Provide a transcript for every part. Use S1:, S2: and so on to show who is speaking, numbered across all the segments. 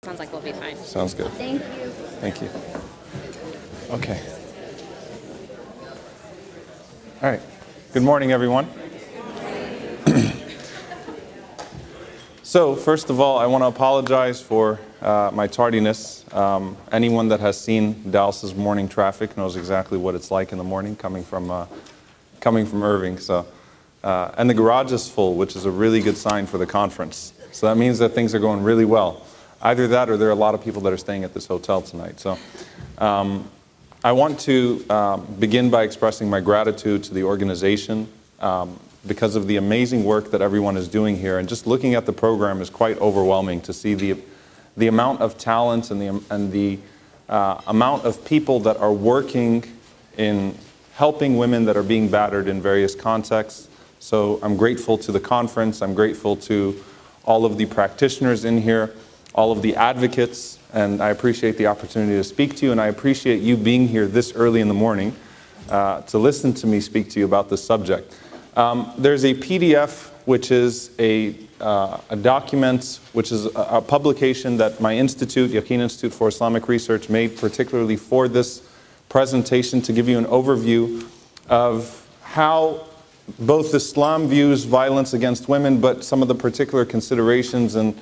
S1: Sounds like we'll be fine.
S2: Sounds good.
S1: Thank you.
S2: Thank you. Okay. All right. Good morning, everyone. So, first of all, I want to apologize for my tardiness. Anyone that has seen Dallas's morning traffic knows exactly what it's like in the morning coming from Irving. So, and the garage is full, which is a really good sign for the conference. So that means that things are going really well. Either that or there are a lot of people that are staying at this hotel tonight. So I want to begin by expressing my gratitude to the organization because of the amazing work that everyone is doing here. And just looking at the program is quite overwhelming to see the amount of talent and the amount of people that are working in helping women that are being battered in various contexts. So I'm grateful to the conference. I'm grateful to all of the practitioners in here, all of the advocates, and I appreciate the opportunity to speak to you, and I appreciate you being here this early in the morning to listen to me speak to you about this subject. There's a PDF, which is a document, which is a publication that my institute, Yaqeen Institute for Islamic Research, made particularly for this presentation to give you an overview of how both Islam views violence against women, but some of the particular considerations and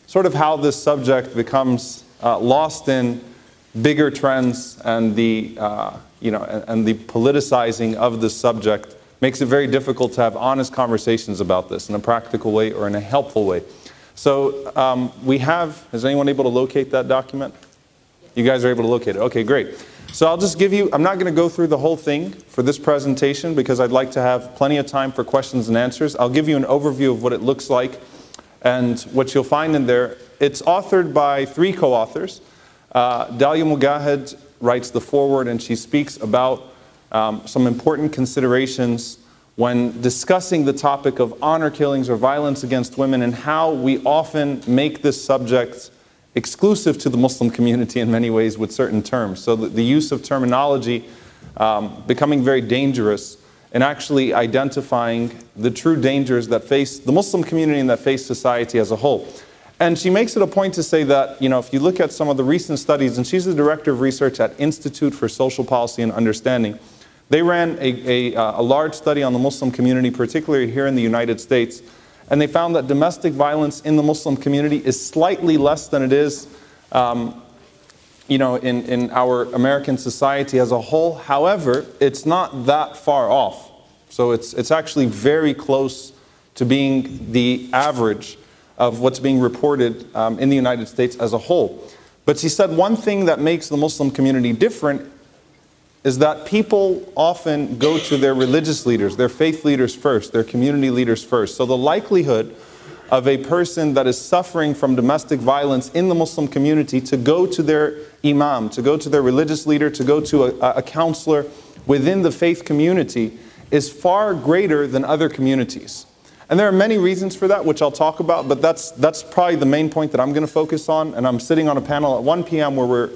S2: sort of how this subject becomes lost in bigger trends and the and the politicizing of this subject makes it very difficult to have honest conversations about this in a practical way or in a helpful way. So is anyone able to locate that document? You guys are able to locate it. Okay, great. So I'll just give you, I'm not going to go through the whole thing for this presentation because I'd like to have plenty of time for questions and answers. I'll give you an overview of what it looks like and what you'll find in there. It's authored by 3 co-authors. Dalia Mugahed writes the foreword, and she speaks about some important considerations when discussing the topic of honor killings or violence against women and how we often make this subject exclusive to the Muslim community in many ways with certain terms. So the use of terminology becoming very dangerous and actually identifying the true dangers that face the Muslim community and that face society as a whole. And she makes it a point to say that, if you look at some of the recent studies, and she's the director of research at Institute for Social Policy and Understanding, they ran a large study on the Muslim community, particularly here in the United States, and they found that domestic violence in the Muslim community is slightly less than it is in our American society as a whole. However, it's not that far off. So it's actually very close to being the average of what's being reported in the United States as a whole. But she said one thing that makes the Muslim community different is that people often go to their religious leaders, their faith leaders first, their community leaders first. So the likelihood of a person that is suffering from domestic violence in the Muslim community to go to their imam, to go to their religious leader, to go to a counselor within the faith community is far greater than other communities. And there are many reasons for that, which I'll talk about, but that's probably the main point that I'm going to focus on. And I'm sitting on a panel at 1 p.m. where we're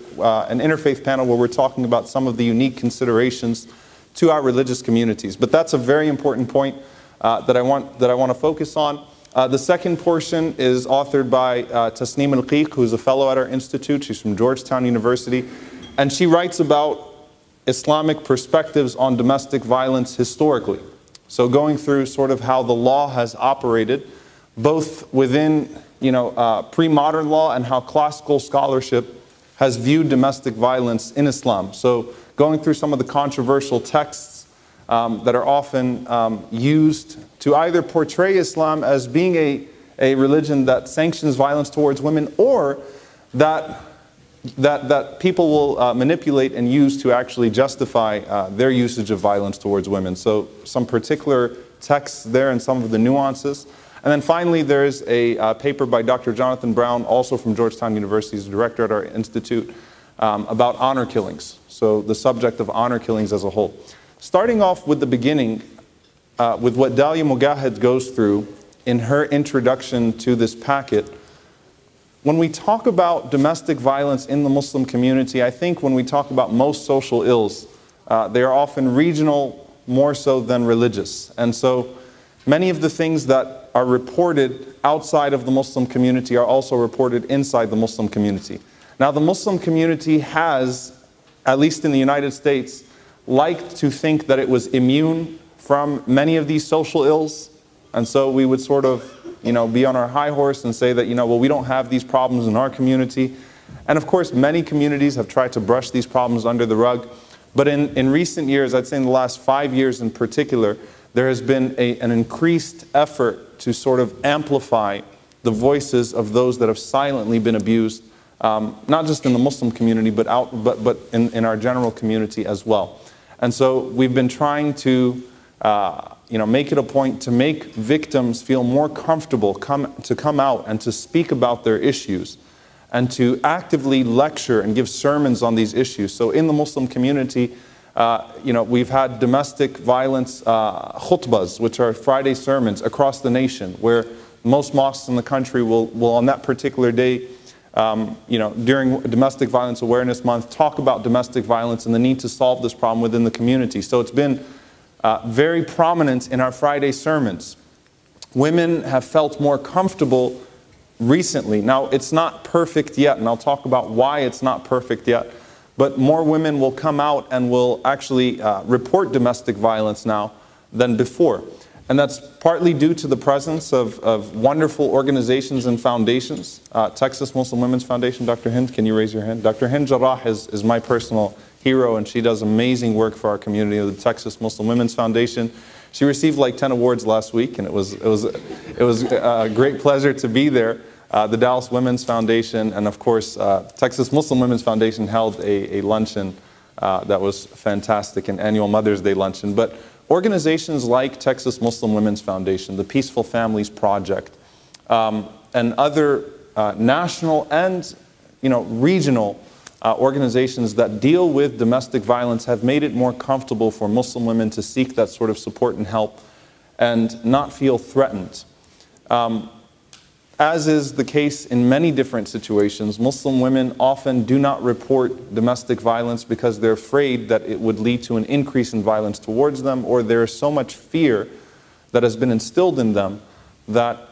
S2: an interfaith panel where we're talking about some of the unique considerations to our religious communities. But that's a very important point that I want to focus on. The second portion is authored by Tasneem Al-Qiq, who's a fellow at our institute. She's from Georgetown University, and she writes about Islamic perspectives on domestic violence historically. So going through sort of how the law has operated, both within pre-modern law and how classical scholarship has viewed domestic violence in Islam. So going through some of the controversial texts that are often used to either portray Islam as being a religion that sanctions violence towards women, or that people will manipulate and use to actually justify their usage of violence towards women. So some particular texts there and some of the nuances. And then finally, there's a paper by Dr. Jonathan Brown, also from Georgetown University, he's a director at our institute, about honor killings. So the subject of honor killings as a whole. Starting off with the beginning, with what Dalia Mugahed goes through in her introduction to this packet. When we talk about domestic violence in the Muslim community, I think when we talk about most social ills, they are often regional more so than religious. And so many of the things that are reported outside of the Muslim community are also reported inside the Muslim community. Now, the Muslim community has, at least in the United States, liked to think that it was immune from many of these social ills. And so we would sort of, be on our high horse and say that, well, we don't have these problems in our community. And of course, many communities have tried to brush these problems under the rug. But in recent years, I'd say in the last 5 years in particular, there has been an increased effort to sort of amplify the voices of those that have silently been abused, not just in the Muslim community, but in our general community as well. And so we've been trying to make it a point to make victims feel more comfortable to come out and to speak about their issues, and to actively lecture and give sermons on these issues. So in the Muslim community, we've had domestic violence khutbahs, which are Friday sermons across the nation, where most mosques in the country will on that particular day, during Domestic Violence Awareness Month, talk about domestic violence and the need to solve this problem within the community. So it's been very prominent in our Friday sermons. Women have felt more comfortable recently. Now, it's not perfect yet, and I'll talk about why it's not perfect yet, but more women will come out and will actually report domestic violence now than before. And that's partly due to the presence of wonderful organizations and foundations. Texas Muslim Women's Foundation, Dr. Hind, can you raise your hand? Dr. Hind Jarrah is my personal hero, and she does amazing work for our community of the Texas Muslim Women's Foundation. She received like 10 awards last week, and it was a great pleasure to be there. The Dallas Women's Foundation, and of course, Texas Muslim Women's Foundation held a luncheon that was fantastic, an annual Mother's Day luncheon. But organizations like Texas Muslim Women's Foundation, the Peaceful Families Project, and other national and regional organizations that deal with domestic violence have made it more comfortable for Muslim women to seek that sort of support and help and not feel threatened. As is the case in many different situations, Muslim women often do not report domestic violence because they're afraid that it would lead to an increase in violence towards them, or there is so much fear that has been instilled in them that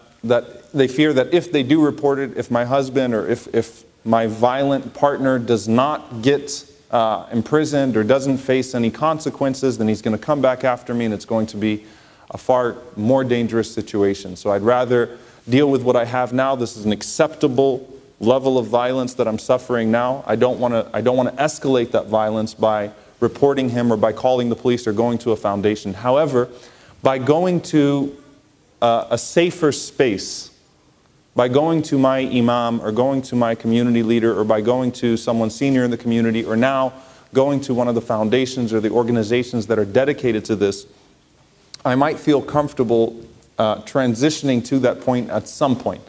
S2: they fear that if they do report it, if my husband or if my violent partner does not get imprisoned or doesn't face any consequences, then he's going to come back after me and it's going to be a far more dangerous situation. So I'd rather deal with what I have now. This is an acceptable level of violence that I'm suffering now. I don't want to escalate that violence by reporting him or by calling the police or going to a foundation. However, by going to a safer space, by going to my imam or going to my community leader or by going to someone senior in the community or now going to one of the foundations or the organizations that are dedicated to this, I might feel comfortable transitioning to that point at some point.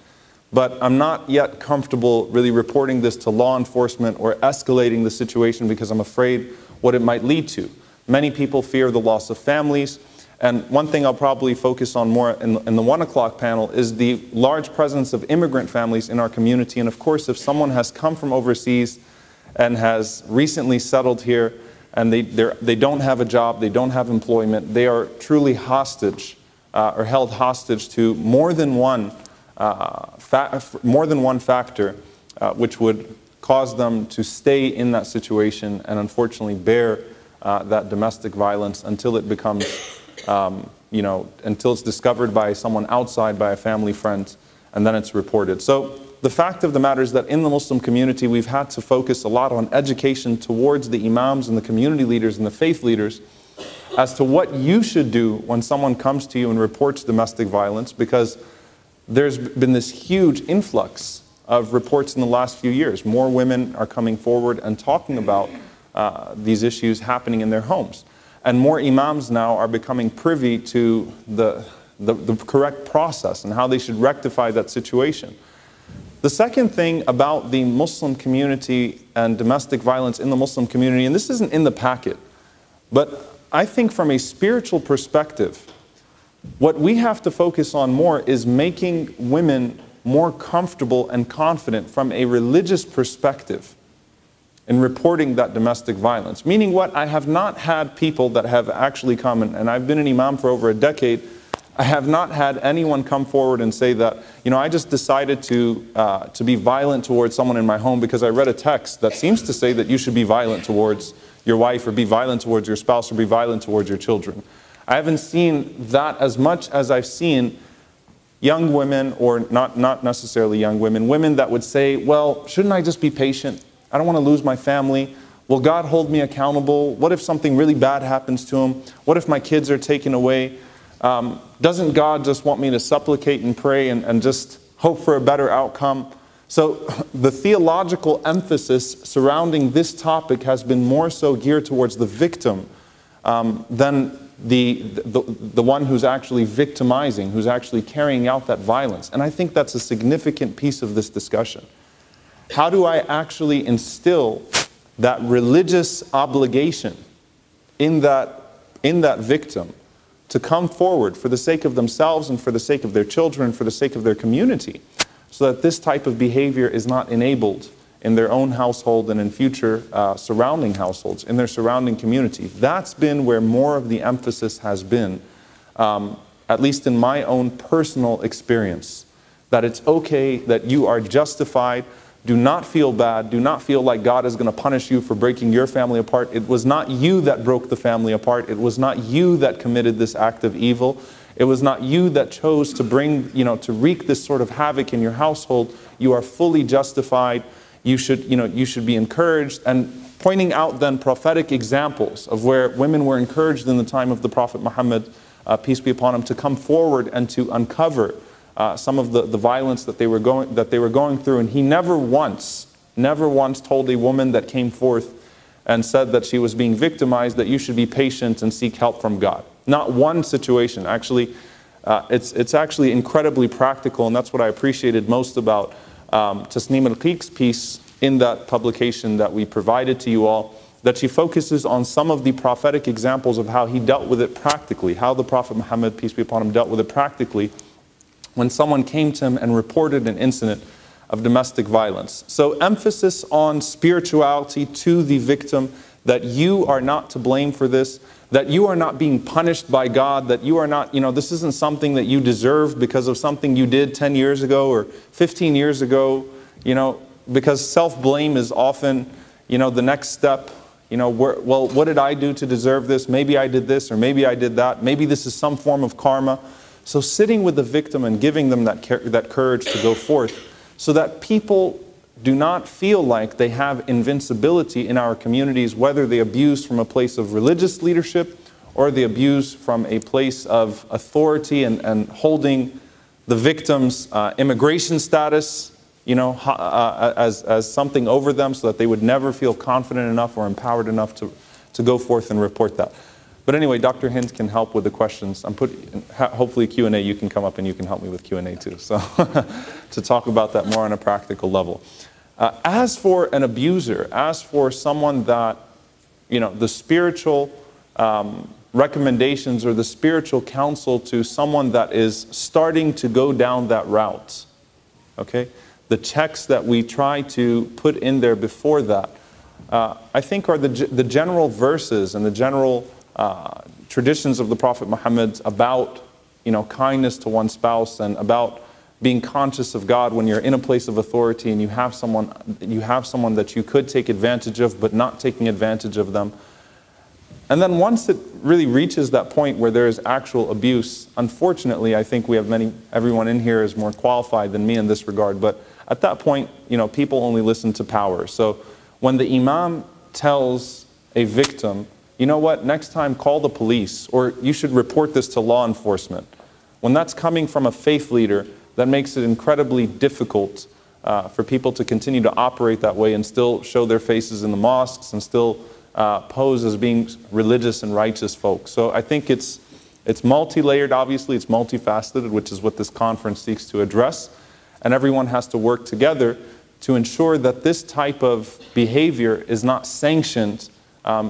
S2: But I'm not yet comfortable really reporting this to law enforcement or escalating the situation because I'm afraid what it might lead to. Many people fear the loss of families. And one thing I'll probably focus on more in the 1 o'clock panel is the large presence of immigrant families in our community. And of course, if someone has come from overseas and has recently settled here and they don't have a job, they don't have employment, they are truly hostage or held hostage to more than one factor which would cause them to stay in that situation and unfortunately bear that domestic violence until it becomes until it's discovered by someone outside, by a family friend, and then it's reported. So the fact of the matter is that in the Muslim community, we've had to focus a lot on education towards the imams and the community leaders and the faith leaders as to what you should do when someone comes to you and reports domestic violence, because there's been this huge influx of reports in the last few years. More women are coming forward and talking about these issues happening in their homes. And more imams now are becoming privy to the correct process and how they should rectify that situation. The second thing about the Muslim community and domestic violence in the Muslim community, and this isn't in the packet, but I think from a spiritual perspective, what we have to focus on more is making women more comfortable and confident from a religious perspective in reporting that domestic violence. Meaning what? I have not had people that have actually come, and I've been an imam for over a decade, I have not had anyone come forward and say that, I just decided to be violent towards someone in my home because I read a text that seems to say that you should be violent towards your wife, or be violent towards your spouse, or be violent towards your children. I haven't seen that as much as I've seen young women, or not necessarily young women, women that would say, well, shouldn't I just be patient? I don't want to lose my family. Will God hold me accountable? What if something really bad happens to him? What if my kids are taken away? Doesn't God just want me to supplicate and pray and just hope for a better outcome? So the theological emphasis surrounding this topic has been more so geared towards the victim than the one who's actually victimizing, who's actually carrying out that violence. And I think that's a significant piece of this discussion. How do I actually instill that religious obligation in that victim to come forward for the sake of themselves and for the sake of their children and for the sake of their community, so that this type of behavior is not enabled in their own household and in future surrounding households, in their surrounding community? That's been where more of the emphasis has been, at least in my own personal experience, that it's okay, that you are justified. Do not feel bad. Do not feel like God is going to punish you for breaking your family apart. It was not you that broke the family apart. It was not you that committed this act of evil. It was not you that chose to bring, to wreak this sort of havoc in your household. You are fully justified. You should be encouraged. And pointing out then prophetic examples of where women were encouraged in the time of the Prophet Muhammad, peace be upon him, to come forward and to uncover some of the violence that they were going through. And he never once told a woman that came forth and said that she was being victimized that you should be patient and seek help from God. Not one situation. Actually, it's actually incredibly practical, and that's what I appreciated most about Tasneem Al-Qiq's piece in that publication that we provided to you all, that she focuses on some of the prophetic examples of how he dealt with it practically, how the Prophet Muhammad, peace be upon him, dealt with it practically when someone came to him and reported an incident of domestic violence. So emphasis on spirituality to the victim, that you are not to blame for this, that you are not being punished by God, that you are not, this isn't something that you deserve because of something you did 10 years ago or 15 years ago, because self-blame is often, the next step. Well, what did I do to deserve this? Maybe I did this, or maybe I did that. Maybe this is some form of karma. So sitting with the victim and giving them that courage to go forth, so that people do not feel like they have invincibility in our communities, whether they abuse from a place of religious leadership or they abuse from a place of authority and holding the victim's immigration status, as something over them, so that they would never feel confident enough or empowered enough to go forth and report that. But anyway, Dr. Hind can help with the questions. Hopefully Q&A, you can come up and you can help me with Q&A too. So to talk about that more on a practical level. As for an abuser, as for someone that, the spiritual recommendations or the spiritual counsel to someone that is starting to go down that route, okay? The checks that we try to put in there before that, I think are the general verses and the general traditions of the Prophet Muhammad about, kindness to one's spouse and about being conscious of God when you're in a place of authority and you have someone that you could take advantage of, but not taking advantage of them. And then once it really reaches that point where there is actual abuse, unfortunately, I think we have everyone in here is more qualified than me in this regard, but at that point, people only listen to power. So when the imam tells a victim, you know what, next time call the police, or you should report this to law enforcement. When that's coming from a faith leader, that makes it incredibly difficult for people to continue to operate that way and still show their faces in the mosques and still pose as being religious and righteous folks. So I think it's multi-layered, obviously, it's multifaceted, which is what this conference seeks to address. And everyone has to work together to ensure that this type of behavior is not sanctioned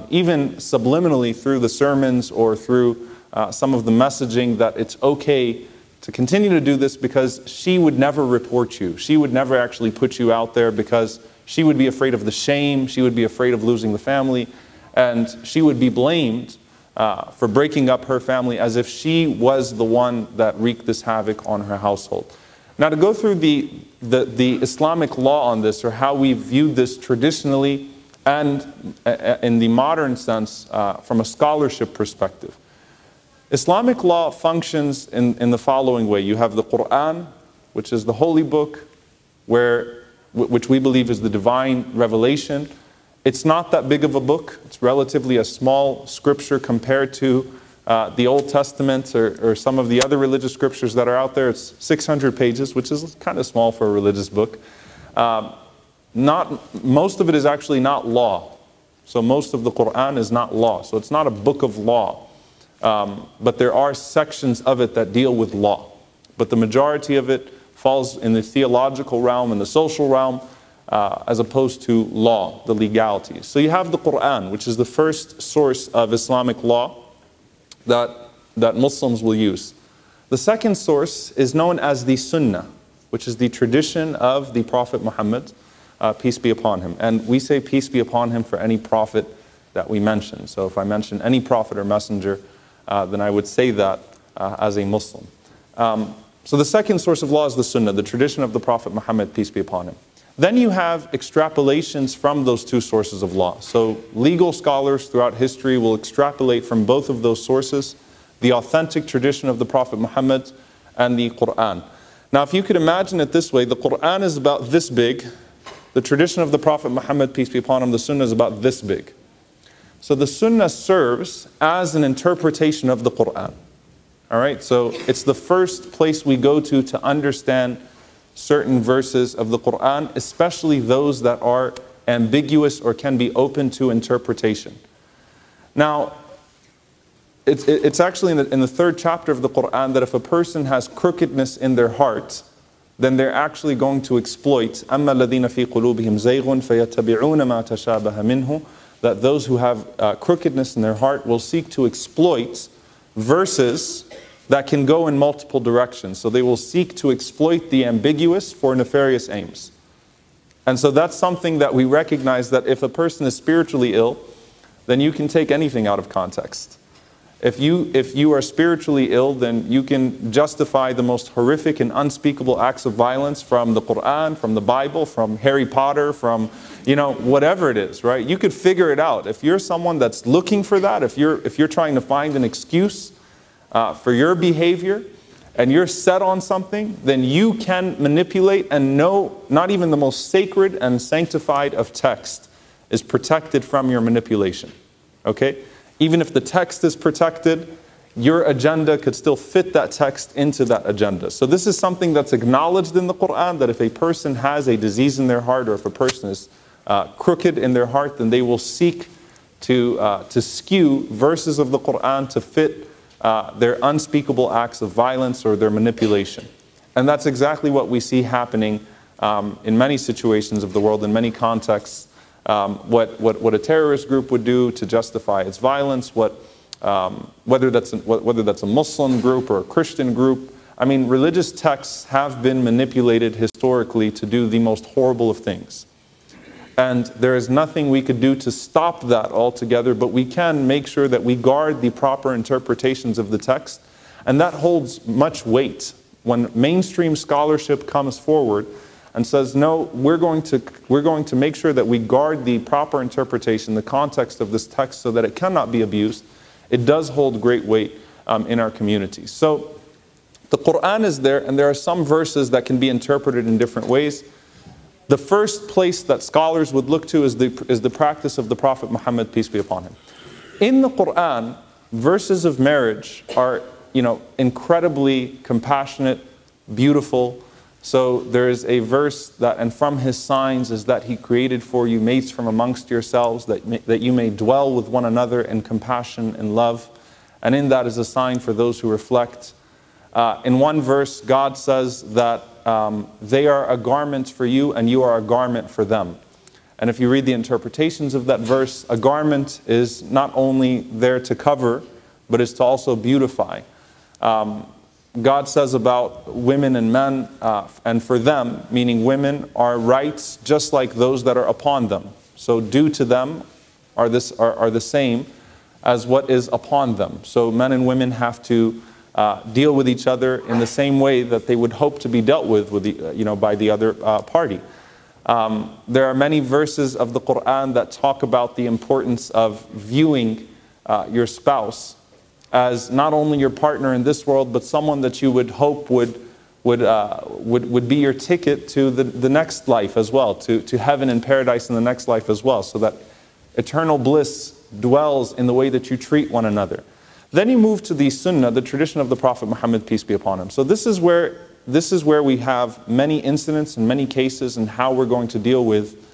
S2: even subliminally through the sermons or through some of the messaging, that it's okay to continue to do this because she would never report you. She would never actually put you out there because she would be afraid of the shame. She would be afraid of losing the family. And she would be blamed for breaking up her family as if she was the one that wreaked this havoc on her household. Now, to go through the Islamic law on this, or how we viewed this traditionally and in the modern sense from a scholarship perspective. Islamic law functions in the following way. You have the Quran, which is the holy book, which we believe is the divine revelation. It's not that big of a book. It's relatively a small scripture compared to the Old Testament or some of the other religious scriptures that are out there. It's 600 pages, which is kind of small for a religious book. Most of it is actually not law. So most of the Quran is not law. So it's not a book of law. But there are sections of it that deal with law. But the majority of it falls in the theological realm and the social realm, as opposed to law, the legalities. So you have the Quran, which is the first source of Islamic law that Muslims will use. The second source is known as the Sunnah, which is the tradition of the Prophet Muhammad, peace be upon him. And we say peace be upon him for any prophet that we mention. So if I mention any prophet or messenger, then I would say that as a Muslim. So the second source of law is the Sunnah, the tradition of the Prophet Muhammad, peace be upon him. Then you have extrapolations from those two sources of law. So legal scholars throughout history will extrapolate from both of those sources, the authentic tradition of the Prophet Muhammad and the Quran. Now, if you could imagine it this way, the Quran is about this big, the tradition of the Prophet Muhammad, peace be upon him, the Sunnah is about this big. So the Sunnah serves as an interpretation of the Quran. All right, so it's the first place we go to understand certain verses of the Quran, especially those that are ambiguous or can be open to interpretation. Now, it's actually in the third chapter of the Quran that if a person has crookedness in their heart, then they're actually going to exploit أَمَّا الَّذِينَ فِي قُلُوبِهِمْ زَيْغٌ فَيَتَّبِعُونَ مَا تَشَابَهَ مِنْهُ, that those who have crookedness in their heart will seek to exploit verses that can go in multiple directions. So they will seek to exploit the ambiguous for nefarious aims. And so that's something that we recognize, that if a person is spiritually ill, then you can take anything out of context. If you are spiritually ill, then you can justify the most horrific and unspeakable acts of violence from the Quran, from the Bible, from Harry Potter, from, whatever it is, right? You could figure it out. If you're someone that's looking for that, if you're trying to find an excuse for your behavior, and you're set on something, then you can manipulate and know not even the most sacred and sanctified of text is protected from your manipulation. Okay? Even if the text is protected, your agenda could still fit that text into that agenda. So this is something that's acknowledged in the Quran, that if a person has a disease in their heart, or if a person is crooked in their heart, then they will seek to skew verses of the Quran to fit their unspeakable acts of violence or their manipulation. And that's exactly what we see happening in many situations of the world, in many contexts. What a terrorist group would do to justify its violence, whether that's a Muslim group or a Christian group. I mean, religious texts have been manipulated historically to do the most horrible of things. And there is nothing we could do to stop that altogether, but we can make sure that we guard the proper interpretations of the text. And that holds much weight when mainstream scholarship comes forward and says, no, we're going to make sure that we guard the proper interpretation, the context of this text, so that it cannot be abused. It does hold great weight in our communities. So the Quran is there, and there are some verses that can be interpreted in different ways. The first place that scholars would look to is the practice of the Prophet Muhammad, peace be upon him. In the Quran, verses of marriage are, incredibly compassionate, beautiful. So there is a verse that, and from his signs is that he created for you mates from amongst yourselves, that you may dwell with one another in compassion and love. And in that is a sign for those who reflect. In one verse, God says that they are a garment for you and you are a garment for them. And if you read the interpretations of that verse, a garment is not only there to cover, but is to also beautify. God says about women and men, and for them, meaning women, are rights just like those that are upon them. So due to them are the same as what is upon them. So men and women have to deal with each other in the same way that they would hope to be dealt with the, by the other party. There are many verses of the Quran that talk about the importance of viewing your spouse as not only your partner in this world, but someone that you would hope would be your ticket to the next life as well, to heaven and paradise in the next life as well, so that eternal bliss dwells in the way that you treat one another. Then you move to the sunnah, the tradition of the Prophet Muhammad, peace be upon him. So this is where we have many incidents and many cases and how we're going to deal with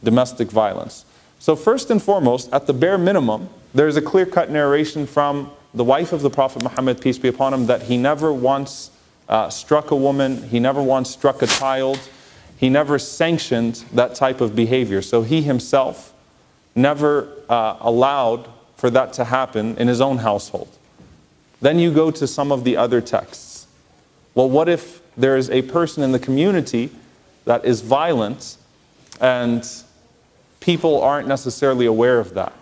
S2: domestic violence. So first and foremost, at the bare minimum, there's a clear-cut narration from the wife of the Prophet Muhammad, peace be upon him, that he never once struck a woman, he never once struck a child, he never sanctioned that type of behavior. So he himself never allowed for that to happen in his own household. Then you go to some of the other texts. Well, what if there is a person in the community that is violent and people aren't necessarily aware of that?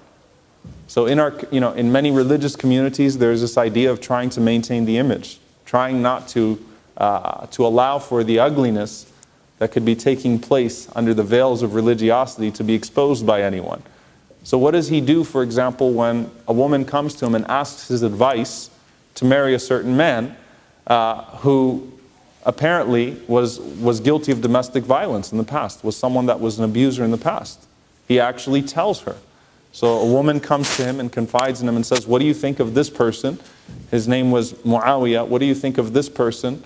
S2: So in many religious communities, there's this idea of trying to maintain the image, trying not to allow for the ugliness that could be taking place under the veils of religiosity to be exposed by anyone. So what does he do, for example, when a woman comes to him and asks his advice to marry a certain man who apparently was guilty of domestic violence in the past, was someone that was an abuser in the past? He actually tells her. So a woman comes to him and confides in him and says, what do you think of this person? His name was Muawiyah. What do you think of this person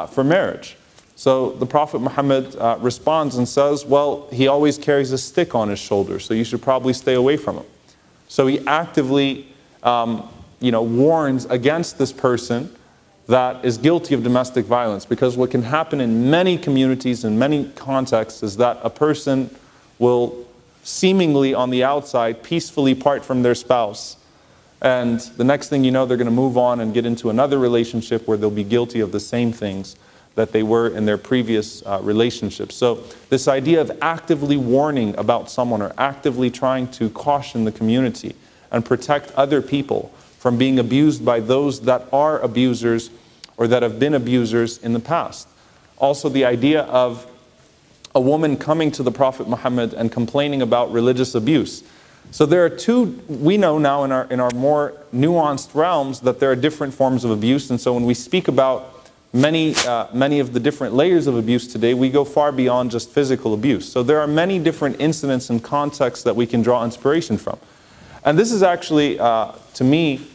S2: for marriage? So the Prophet Muhammad responds and says, well, he always carries a stick on his shoulder, so you should probably stay away from him. So he actively warns against this person that is guilty of domestic violence, because what can happen in many communities, in many contexts, is that a person will seemingly on the outside peacefully part from their spouse, and the next thing you know, they're going to move on and get into another relationship where they'll be guilty of the same things that they were in their previous relationships. So this idea of actively warning about someone or actively trying to caution the community and protect other people from being abused by those that are abusers or that have been abusers in the past. Also the idea of a woman coming to the Prophet Muhammad and complaining about religious abuse. So there are two, we know now in our more nuanced realms that there are different forms of abuse, and so when we speak about many of the different layers of abuse today, we go far beyond just physical abuse. So there are many different incidents and contexts that we can draw inspiration from. And this is actually, to me,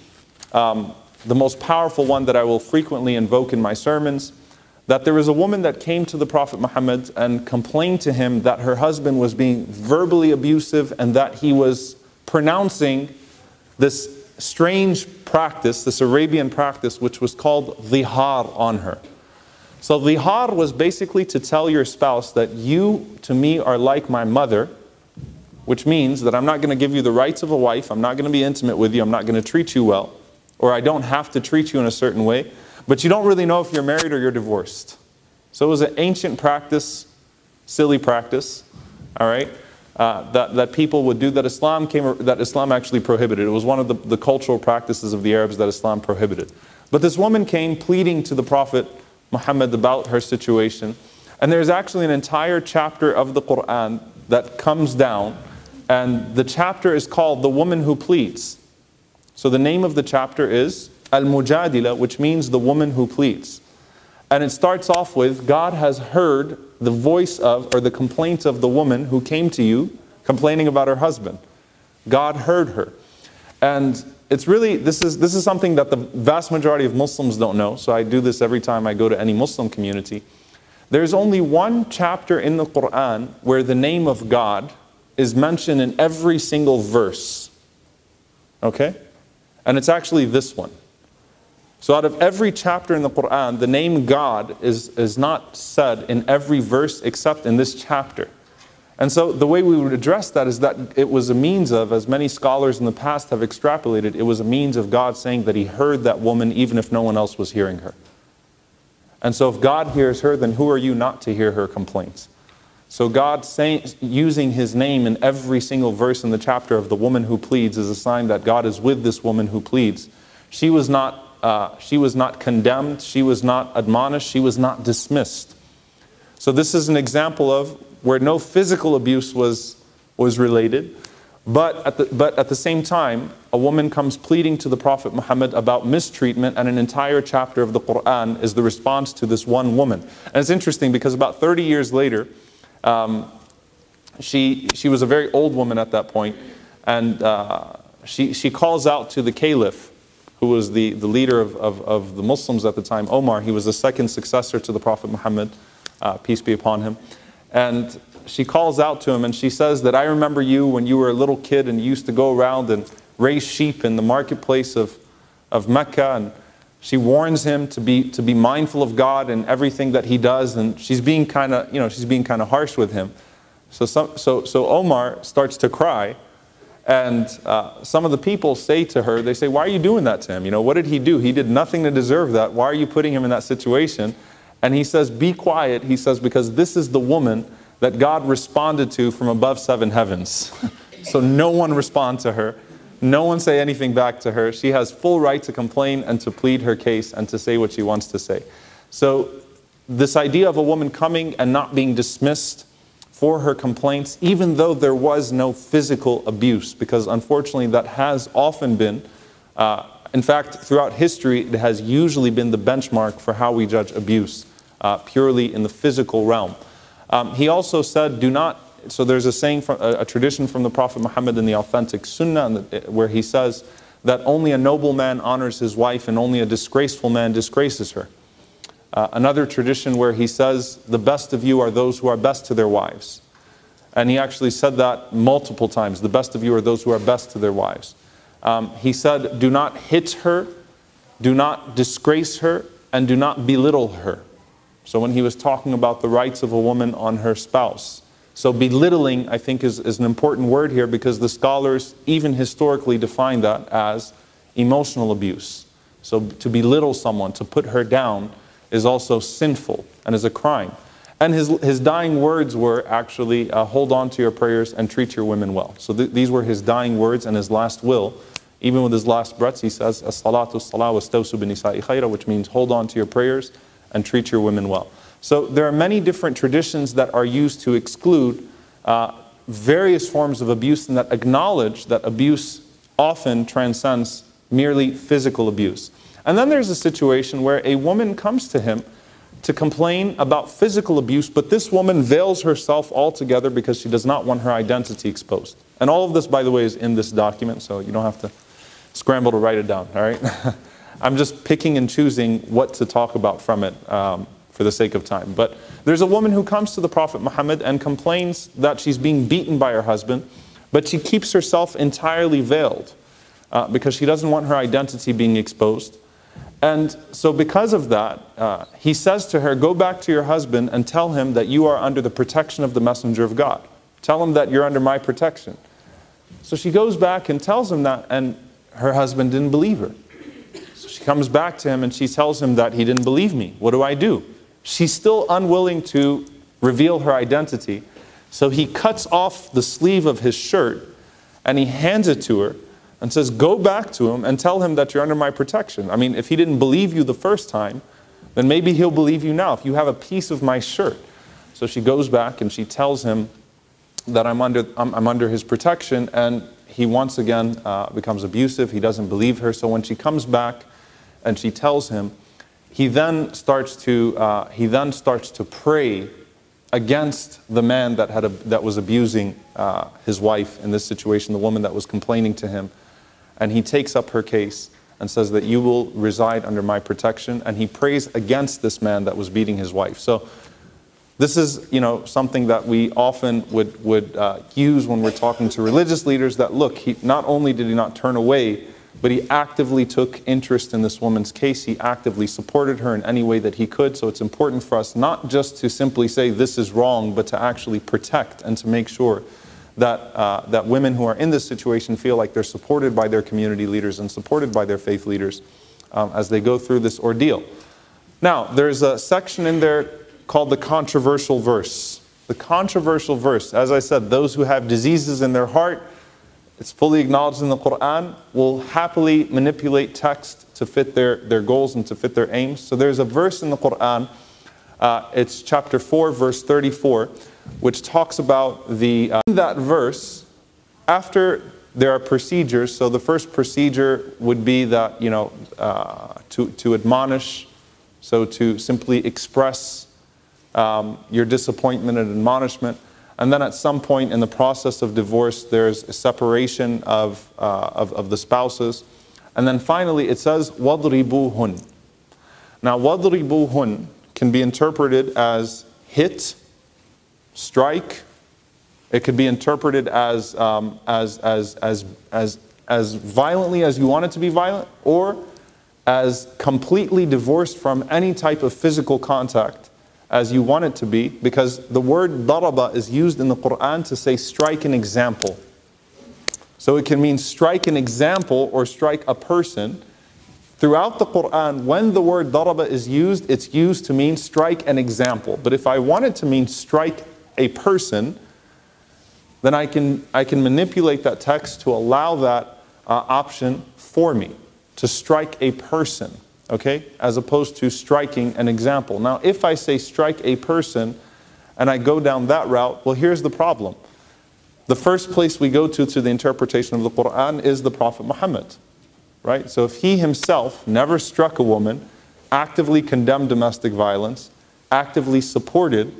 S2: the most powerful one that I will frequently invoke in my sermons, that there was a woman that came to the Prophet Muhammad and complained to him that her husband was being verbally abusive and that he was pronouncing this strange practice, this Arabian practice, which was called dhihar on her. So dhihar was basically to tell your spouse that you, to me, are like my mother, which means that I'm not going to give you the rights of a wife, I'm not going to be intimate with you, I'm not going to treat you well, or I don't have to treat you in a certain way, but you don't really know if you're married or you're divorced. So it was an ancient practice, silly practice, all right? That people would do, that Islam actually prohibited. It was one of the cultural practices of the Arabs that Islam prohibited. But this woman came pleading to the Prophet Muhammad about her situation, and there's actually an entire chapter of the Quran that comes down, and the chapter is called The Woman Who Pleads. So the name of the chapter is Al-Mujadila, which means the woman who pleads. And it starts off with, God has heard the voice of, or the complaint of the woman who came to you complaining about her husband. God heard her. And it's really, this is something that the vast majority of Muslims don't know. So I do this every time I go to any Muslim community. There's only one chapter in the Quran where the name of God is mentioned in every single verse. Okay? And it's actually this one. So out of every chapter in the Quran, the name God is not said in every verse except in this chapter. And so the way we would address that is that it was a means of, as many scholars in the past have extrapolated, it was a means of God saying that He heard that woman even if no one else was hearing her. And so if God hears her, then who are you not to hear her complaints? So God using His name in every single verse in the chapter of the woman who pleads is a sign that God is with this woman who pleads. She was not condemned, she was not admonished, she was not dismissed. So this is an example of where no physical abuse was related, but at the same time, a woman comes pleading to the Prophet Muhammad about mistreatment, and an entire chapter of the Quran is the response to this one woman. And it's interesting because about 30 years later, she was a very old woman at that point, and she calls out to the Caliph, who was the leader of the Muslims at the time, Omar. He was the second successor to the Prophet Muhammad, peace be upon him. And she calls out to him and she says that, I remember you when you were a little kid and you used to go around and raise sheep in the marketplace of Mecca. And she warns him to be mindful of God and everything that he does. And she's being kind of harsh with him. So Omar starts to cry. And some of the people say to her, they say, why are you doing that to him? What did he do? He did nothing to deserve that. Why are you putting him in that situation? And he says, be quiet. He says, because this is the woman that God responded to from above 7 heavens. So no one respond to her. No one say anything back to her. She has full right to complain and to plead her case and to say what she wants to say. So this idea of a woman coming and not being dismissed for her complaints, even though there was no physical abuse, because unfortunately that has often been, in fact, throughout history, it has usually been the benchmark for how we judge abuse, purely in the physical realm. He also said, do not, so there's a saying, a tradition from the Prophet Muhammad in the authentic Sunnah, where he says that only a noble man honors his wife and only a disgraceful man disgraces her. Another tradition where he says, the best of you are those who are best to their wives. And he actually said that multiple times, the best of you are those who are best to their wives. He said, do not hit her, do not disgrace her, and do not belittle her. So when he was talking about the rights of a woman on her spouse. So belittling, I think, is an important word here, because the scholars even historically define that as emotional abuse. So to belittle someone, to put her down, is also sinful and is a crime. And his dying words were actually, hold on to your prayers and treat your women well. So these were his dying words and his last will. Even with his last breaths, he says, as-salatu as-salah wastawsu bin-nisa'i khayra, which means hold on to your prayers and treat your women well. So there are many different traditions that are used to exclude various forms of abuse, and that acknowledge that abuse often transcends merely physical abuse. And then there's a situation where a woman comes to him to complain about physical abuse, but this woman veils herself altogether because she does not want her identity exposed. And all of this, by the way, is in this document, so you don't have to scramble to write it down, all right? I'm just picking and choosing what to talk about from it for the sake of time. But there's a woman who comes to the Prophet Muhammad and complains that she's being beaten by her husband, but she keeps herself entirely veiled because she doesn't want her identity being exposed. And so because of that, he says to her, go back to your husband and tell him that you are under the protection of the Messenger of God. Tell him that you're under my protection. So she goes back and tells him that, and her husband didn't believe her. So she comes back to him and she tells him that he didn't believe me. What do I do? She's still unwilling to reveal her identity. So he cuts off the sleeve of his shirt and he hands it to her and says, go back to him and tell him that you're under my protection. I mean, if he didn't believe you the first time, then maybe he'll believe you now, if you have a piece of my shirt. So she goes back and she tells him that I'm under his protection, and he once again becomes abusive. He doesn't believe her. So when she comes back and she tells him, he then starts to pray against the man that was abusing his wife in this situation, the woman that was complaining to him. And he takes up her case and says that you will reside under my protection. And he prays against this man that was beating his wife. So this is, something that we often would use when we're talking to religious leaders, that look, not only did he not turn away, but he actively took interest in this woman's case. He actively supported her in any way that he could. So it's important for us not just to simply say this is wrong, but to actually protect and to make sure that, that women who are in this situation feel like they're supported by their community leaders and supported by their faith leaders as they go through this ordeal. Now, there's a section in there called the controversial verse. The controversial verse, as I said, those who have diseases in their heart, it's fully acknowledged in the Quran, will happily manipulate text to fit their goals and to fit their aims. So there's a verse in the Quran, it's chapter 4, verse 34, which talks about in that verse, after there are procedures, so the first procedure would be that, to admonish, so to simply express your disappointment and admonishment. And then at some point in the process of divorce, there's a separation of the spouses. And then finally it says, وَضْرِبُوهُنْ. Now, وَضْرِبُوهُنْ can be interpreted as hit, strike. It could be interpreted as violently as you want it to be violent, or as completely divorced from any type of physical contact as you want it to be, because the word daraba is used in the Quran to say strike an example. So it can mean strike an example or strike a person. Throughout the Quran, when the word daraba is used, it's used to mean strike an example. But if I want it to mean strike a person, then I can manipulate that text to allow that option for me, to strike a person. Okay, as opposed to striking an example. Now, if I say strike a person and I go down that route, well, here's the problem. The first place we go to the interpretation of the Quran is the Prophet Muhammad, right? So if he himself never struck a woman, actively condemned domestic violence, actively supported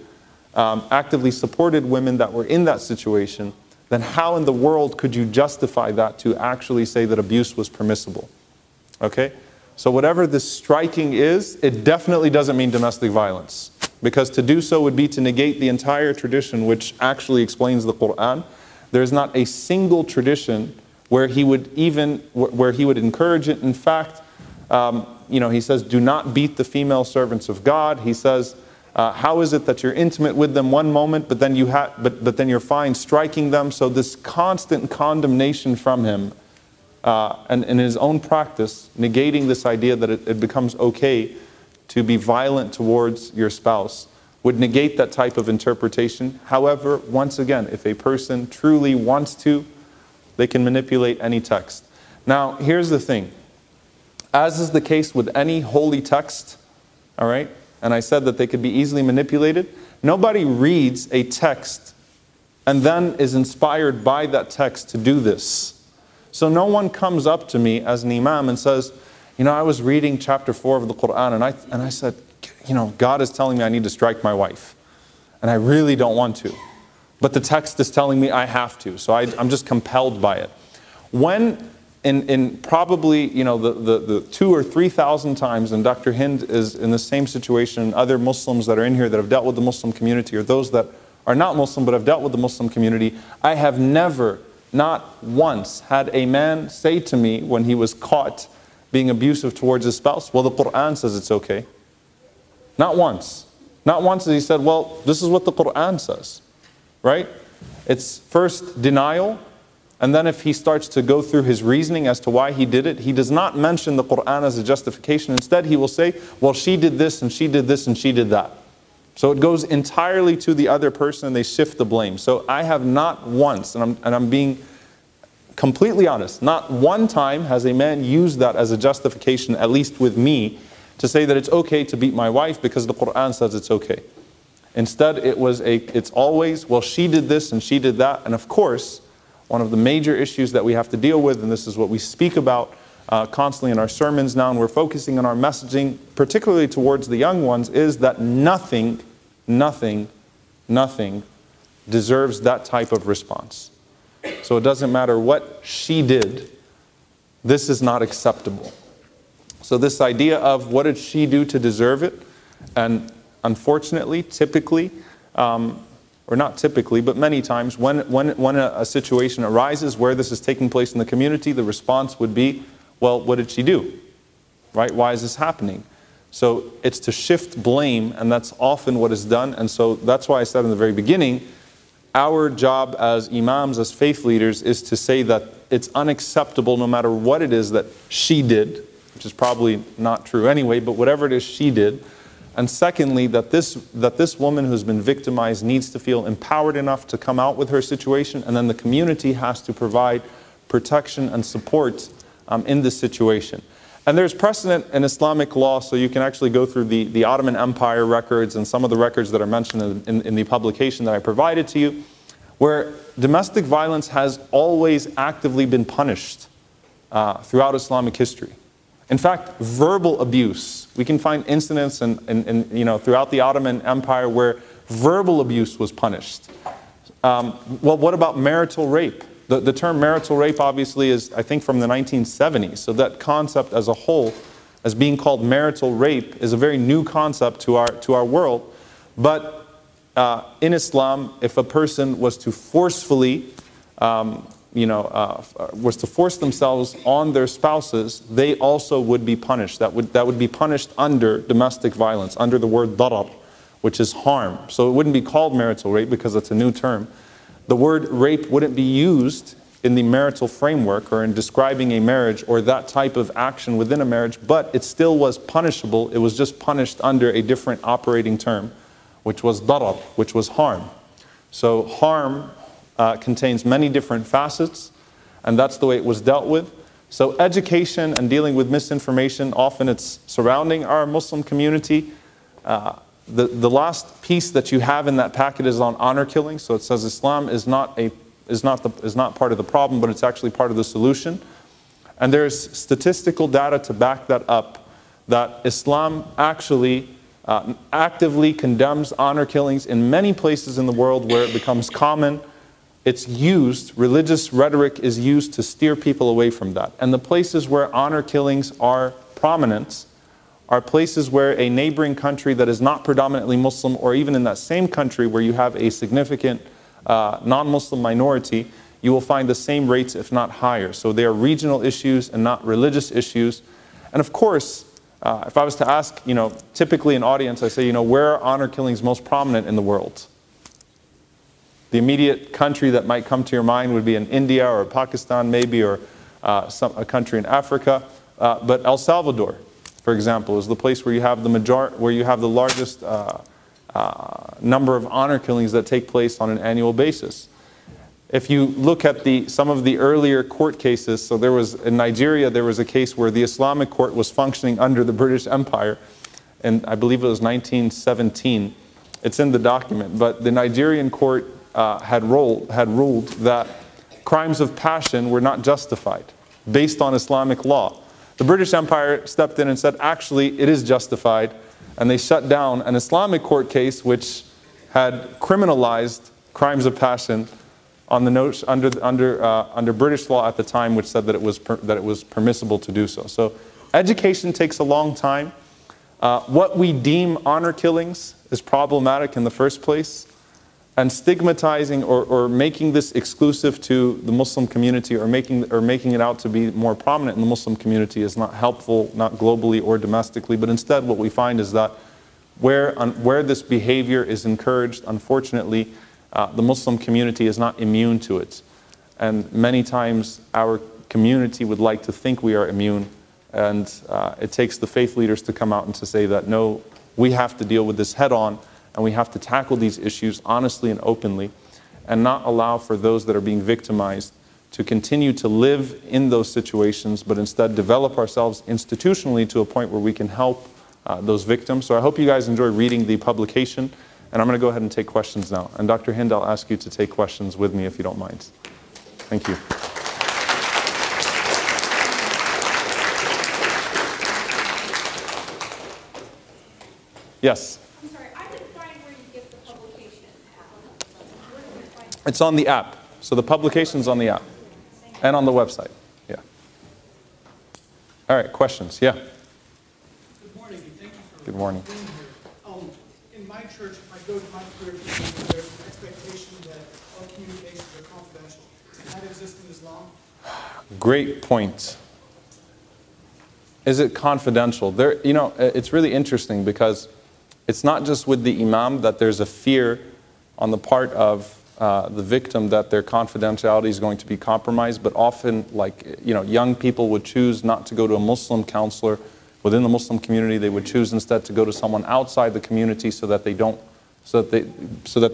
S2: women that were in that situation, then how in the world could you justify that to actually say that abuse was permissible? Okay? So whatever this striking is, it definitely doesn't mean domestic violence. Because to do so would be to negate the entire tradition which actually explains the Quran. There's not a single tradition where he would encourage it. In fact, he says, do not beat the female servants of God. He says, how is it that you're intimate with them one moment, but then you're fine striking them? So this constant condemnation from him, and in his own practice, negating this idea that it becomes okay to be violent towards your spouse, would negate that type of interpretation. However, once again, if a person truly wants to, they can manipulate any text. Now, here's the thing. As is the case with any holy text, all right, and I said that they could be easily manipulated, nobody reads a text and then is inspired by that text to do this. So no one comes up to me as an imam and says, I was reading chapter 4 of the Quran and I said, God is telling me I need to strike my wife. And I really don't want to. But the text is telling me I have to. So I'm just compelled by it. When in probably, the 2,000 or 3,000 times, and Dr. Hind is in the same situation, and other Muslims that are in here that have dealt with the Muslim community, or those that are not Muslim but have dealt with the Muslim community, I have never, not once, had a man say to me when he was caught being abusive towards his spouse, well, the Quran says it's okay. Not once. Not once has he said, well, this is what the Quran says, right? It's first denial, and then if he starts to go through his reasoning as to why he did it, he does not mention the Quran as a justification. Instead, he will say, well, she did this, and she did this, and she did that. So it goes entirely to the other person, and they shift the blame. So I have not once, and I'm being completely honest, not one time has a man used that as a justification, at least with me, to say that it's okay to beat my wife because the Quran says it's okay. Instead, it's always, well, she did this and she did that. And of course, one of the major issues that we have to deal with, and this is what we speak about constantly in our sermons now, and we're focusing on our messaging, particularly towards the young ones, is that nothing deserves that type of response. So it doesn't matter what she did, this is not acceptable. So this idea of what did she do to deserve it, and unfortunately, typically, or not typically, but many times, when a situation arises where this is taking place in the community, the response would be, well, what did she do? Right? Why is this happening? So it's to shift blame, and that's often what is done. And so that's why I said in the very beginning, our job as imams, as faith leaders, is to say that it's unacceptable no matter what it is that she did, which is probably not true anyway, but whatever it is she did, And secondly, that this woman who's been victimized needs to feel empowered enough to come out with her situation, and then the community has to provide protection and support in this situation. And there's precedent in Islamic law, so you can actually go through the Ottoman Empire records and some of the records that are mentioned in the publication that I provided to you, where domestic violence has always actively been punished throughout Islamic history. In fact, verbal abuse, we can find incidents throughout the Ottoman Empire where verbal abuse was punished. Well, what about marital rape? The term marital rape obviously is, I think, from the 1970s. So that concept as a whole, as being called marital rape, is a very new concept to our world. But in Islam, if a person was to forcefully, was to force themselves on their spouses, they also would be punished. That would be punished under domestic violence, under the word darar, which is harm. So it wouldn't be called marital rape because it's a new term. The word rape wouldn't be used in the marital framework or in describing a marriage or that type of action within a marriage, but it still was punishable. It was just punished under a different operating term, which was darar, which was harm. So harm contains many different facets, and that's the way it was dealt with. So education and dealing with misinformation, often it's surrounding our Muslim community. The last piece that you have in that packet is on honor killing. So it says Islam is not part of the problem, but it's actually part of the solution. And there's statistical data to back that up, that Islam actually actively condemns honor killings in many places in the world where it becomes common. It's used, religious rhetoric is used to steer people away from that. And the places where honor killings are prominent are places where a neighboring country that is not predominantly Muslim, or even in that same country where you have a significant non-Muslim minority, you will find the same rates, if not higher. So they are regional issues and not religious issues. And of course, if I was to ask, typically an audience, I say, where are honor killings most prominent in the world? The immediate country that might come to your mind would be in India or Pakistan maybe, or a country in Africa. But El Salvador, for example, is the place where you have the largest number of honor killings that take place on an annual basis. If you look at some of the earlier court cases, so in Nigeria, there was a case where the Islamic court was functioning under the British Empire, and I believe it was 1917. It's in the document, but the Nigerian court had ruled that crimes of passion were not justified based on Islamic law. The British Empire stepped in and said, actually, it is justified, and they shut down an Islamic court case which had criminalized crimes of passion on the notion under British law at the time, which said that it was permissible to do so. So education takes a long time. What we deem honor killings is problematic in the first place. And stigmatizing or making this exclusive to the Muslim community, or making it out to be more prominent in the Muslim community, is not helpful, not globally or domestically. But instead, what we find is that where this behavior is encouraged, unfortunately, the Muslim community is not immune to it. And many times, our community would like to think we are immune, and it takes the faith leaders to come out and to say that, no, we have to deal with this head on. And we have to tackle these issues honestly and openly, and not allow for those that are being victimized to continue to live in those situations, but instead develop ourselves institutionally to a point where we can help those victims. So I hope you guys enjoy reading the publication, and I'm going to go ahead and take questions now. And Dr. Hind, I'll ask you to take questions with me if you don't mind. Thank you. Yes? It's on the app. So the publication's on the app and on the website. Yeah. All right, questions? Yeah.
S1: Good morning. Thank you for
S2: Good morning.
S1: being here. In my church, if I go to my prayer meeting, there's an expectation that all communications are confidential. Does that exist in Islam?
S2: Great point. Is it confidential? It's really interesting because it's not just with the imam that there's a fear on the part of the victim that their confidentiality is going to be compromised, but often, young people would choose not to go to a Muslim counselor within the Muslim community, they would choose instead to go to someone outside the community so that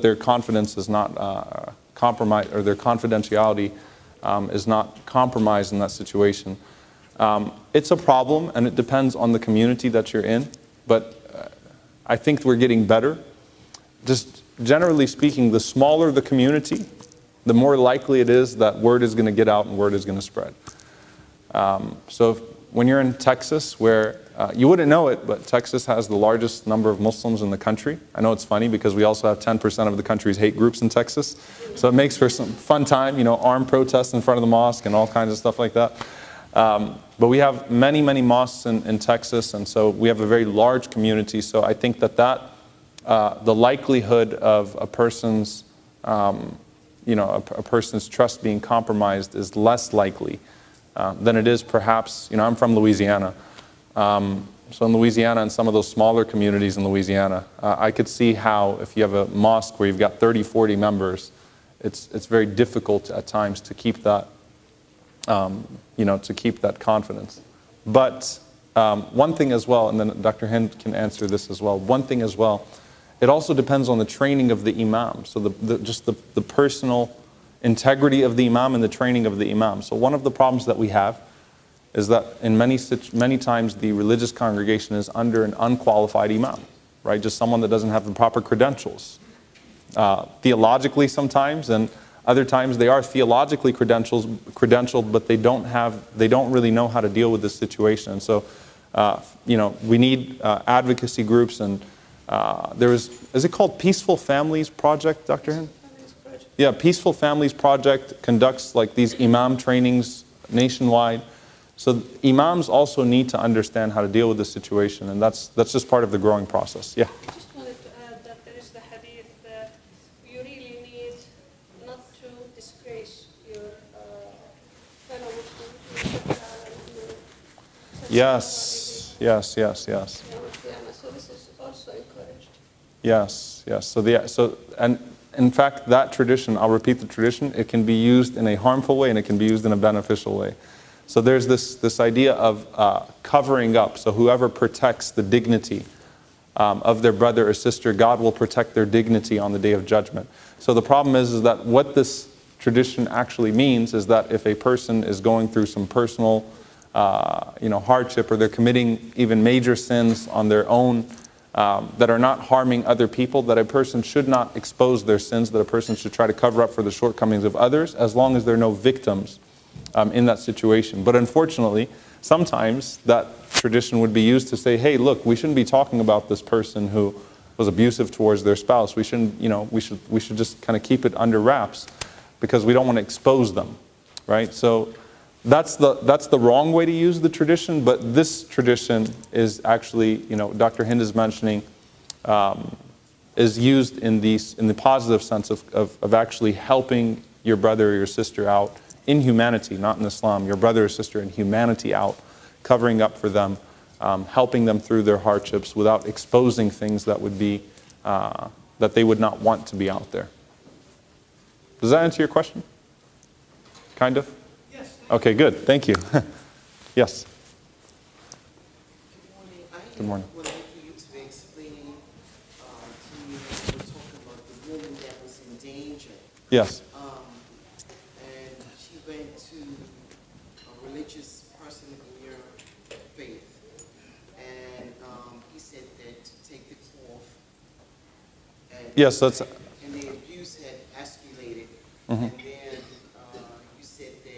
S2: their confidence is not compromised, or their confidentiality is not compromised in that situation. It's a problem, and it depends on the community that you're in, but I think we're getting better. Just generally speaking, the smaller the community, the more likely it is that word is going to get out and word is going to spread. When you're in Texas, where you wouldn't know it, but Texas has the largest number of Muslims in the country. I know it's funny because we also have 10% of the country's hate groups in Texas. So it makes for some fun time, you know, armed protests in front of the mosque and all kinds of stuff like that. But we have many, many mosques in Texas, and so we have a very large community. So I think that the likelihood of a person's, a person's trust being compromised is less likely than it is perhaps, I'm from Louisiana. So in Louisiana and some of those smaller communities in Louisiana, I could see how if you have a mosque where you've got 30, 40 members, it's very difficult at times to keep that, to keep that confidence. But one thing as well, and then Dr. Hind can answer this as well, one thing as well, it also depends on the training of the imam. So just the personal integrity of the imam and the training of the imam. So one of the problems that we have is that in many times the religious congregation is under an unqualified imam, right? Just someone that doesn't have the proper credentials. Theologically sometimes, and other times they are theologically credentialed, but they don't really know how to deal with this situation. And so, we need advocacy groups, and is it called Peaceful Families Project, Dr. Hind? Yeah, Peaceful Families Project conducts like these imam trainings nationwide. So imams also need to understand how to deal with this situation, and that's just part of the growing process. Yeah.
S3: I just wanted to add that there is the hadith that you really need not to disgrace your fellow Muslims.
S2: Yes.
S3: So this is also encouraged.
S2: Yes. And in fact, that tradition, I'll repeat the tradition, it can be used in a harmful way and it can be used in a beneficial way. So there's this idea of covering up. So whoever protects the dignity of their brother or sister, God will protect their dignity on the day of judgment. So the problem is that what this tradition actually means is that if a person is going through some personal hardship, or they're committing even major sins on their own that are not harming other people, that a person should not expose their sins, that a person should try to cover up for the shortcomings of others, as long as there are no victims in that situation. But unfortunately, sometimes that tradition would be used to say, hey, look, we shouldn't be talking about this person who was abusive towards their spouse. We shouldn't, we should just kind of keep it under wraps because we don't want to expose them, right? So that's the wrong way to use the tradition, but this tradition is actually, Dr. Hind is mentioning, is used in the positive sense of actually helping your brother or your sister out in humanity, not in Islam, your brother or sister in humanity out, covering up for them, helping them through their hardships without exposing things that would be, that they would not want to be out there. Does that answer your question? Kind of?
S1: Yes.
S2: Okay, good. Thank you. Yes.
S4: Good morning. I would like for you to explain to me, you were talking about the woman that was in danger.
S2: Yes.
S4: And she went to a religious person in your faith, and he said that to take the cloth.
S2: Yes, that's.
S4: And the abuse had escalated.
S2: Mm-hmm.
S4: And then you said that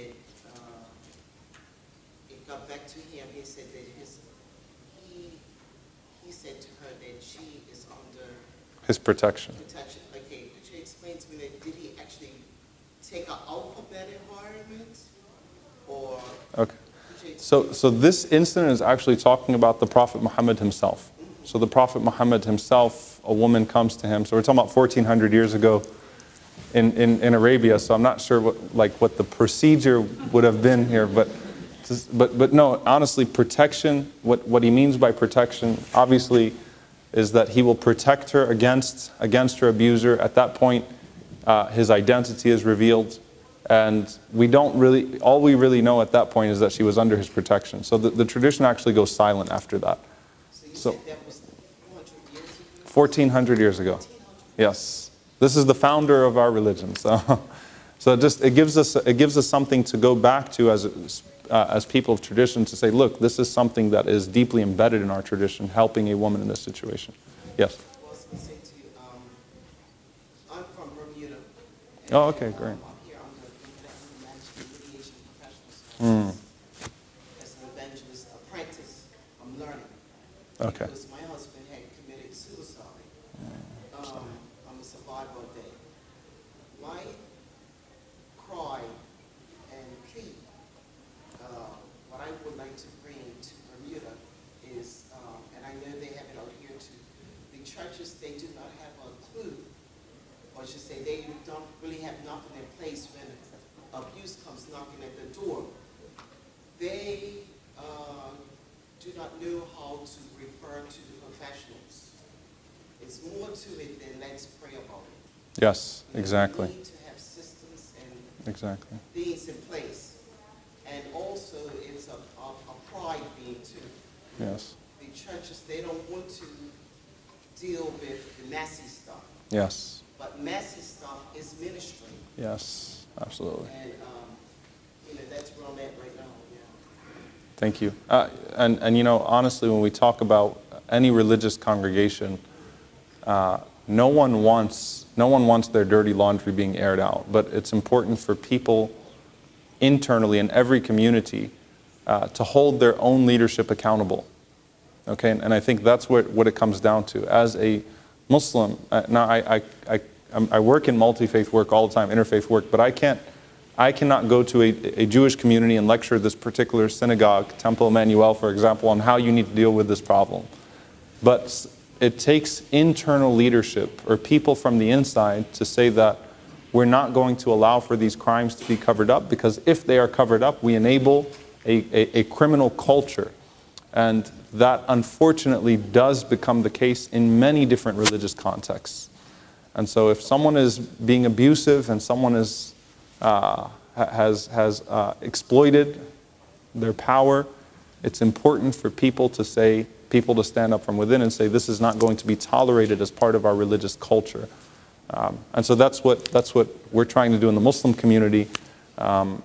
S4: it got back to him. He said that he said to her that she is under
S2: His protection.
S4: Okay, could you explain to me that did he actually take her out of that environment, or?
S2: Okay. So this incident is actually talking about the Prophet Muhammad himself. So the Prophet Muhammad himself, a woman comes to him. So we're talking about 1400 years ago in Arabia. So I'm not sure what the procedure would have been here, but no, honestly, protection, what he means by protection, obviously, is that he will protect her against her abuser. At that point, his identity is revealed. And we don't really, all we really know at that point is that she was under his protection. So the tradition actually goes silent after that.
S4: So you said that was 400 years ago?
S2: 1400 years ago. Yes. This is the founder of our religion. So it gives us something to go back to as people of tradition, to say, look, this is something that is deeply embedded in our tradition, helping a woman in this situation. Yes.
S4: Well, I was going to say to you, I'm from Bermuda.
S2: Oh, okay, great.
S4: I'm here on the Management Mediation Professional Services. As an evangelist apprentice, I'm learning.
S2: Okay.
S4: Because my husband had committed suicide. I'm a survivor of that. My cry and plea, what I would like to bring to Bermuda is, and I know they have it out here too, the churches, they do not have a clue, or I should say they don't really have nothing in place when abuse comes knocking at the door. They do not know how to refer to the professionals. It's more to it than let's pray about it.
S2: Yes, exactly.
S4: We need to have systems and
S2: Exactly.
S4: things in place. And also, it's a pride thing too.
S2: Yes.
S4: The churches, they don't want to deal with the messy stuff.
S2: Yes.
S4: But messy stuff is ministry.
S2: Yes, absolutely.
S4: And, that's where I'm at right now. Yeah.
S2: Thank you. And you know, honestly, when we talk about any religious congregation, no one wants their dirty laundry being aired out. But it's important for people internally in every community to hold their own leadership accountable. Okay, and I think that's what it comes down to. As a Muslim, now I work in multi-faith work all the time, interfaith work, but I cannot go to a Jewish community and lecture this particular synagogue, Temple Emmanuel, for example, on how you need to deal with this problem. But it takes internal leadership or people from the inside to say that we're not going to allow for these crimes to be covered up, because if they are covered up, we enable a criminal culture. And that unfortunately does become the case in many different religious contexts. And so if someone is being abusive and someone is has exploited their power, it's important for people to stand up from within and say, this is not going to be tolerated as part of our religious culture. And so that's what we're trying to do in the Muslim community,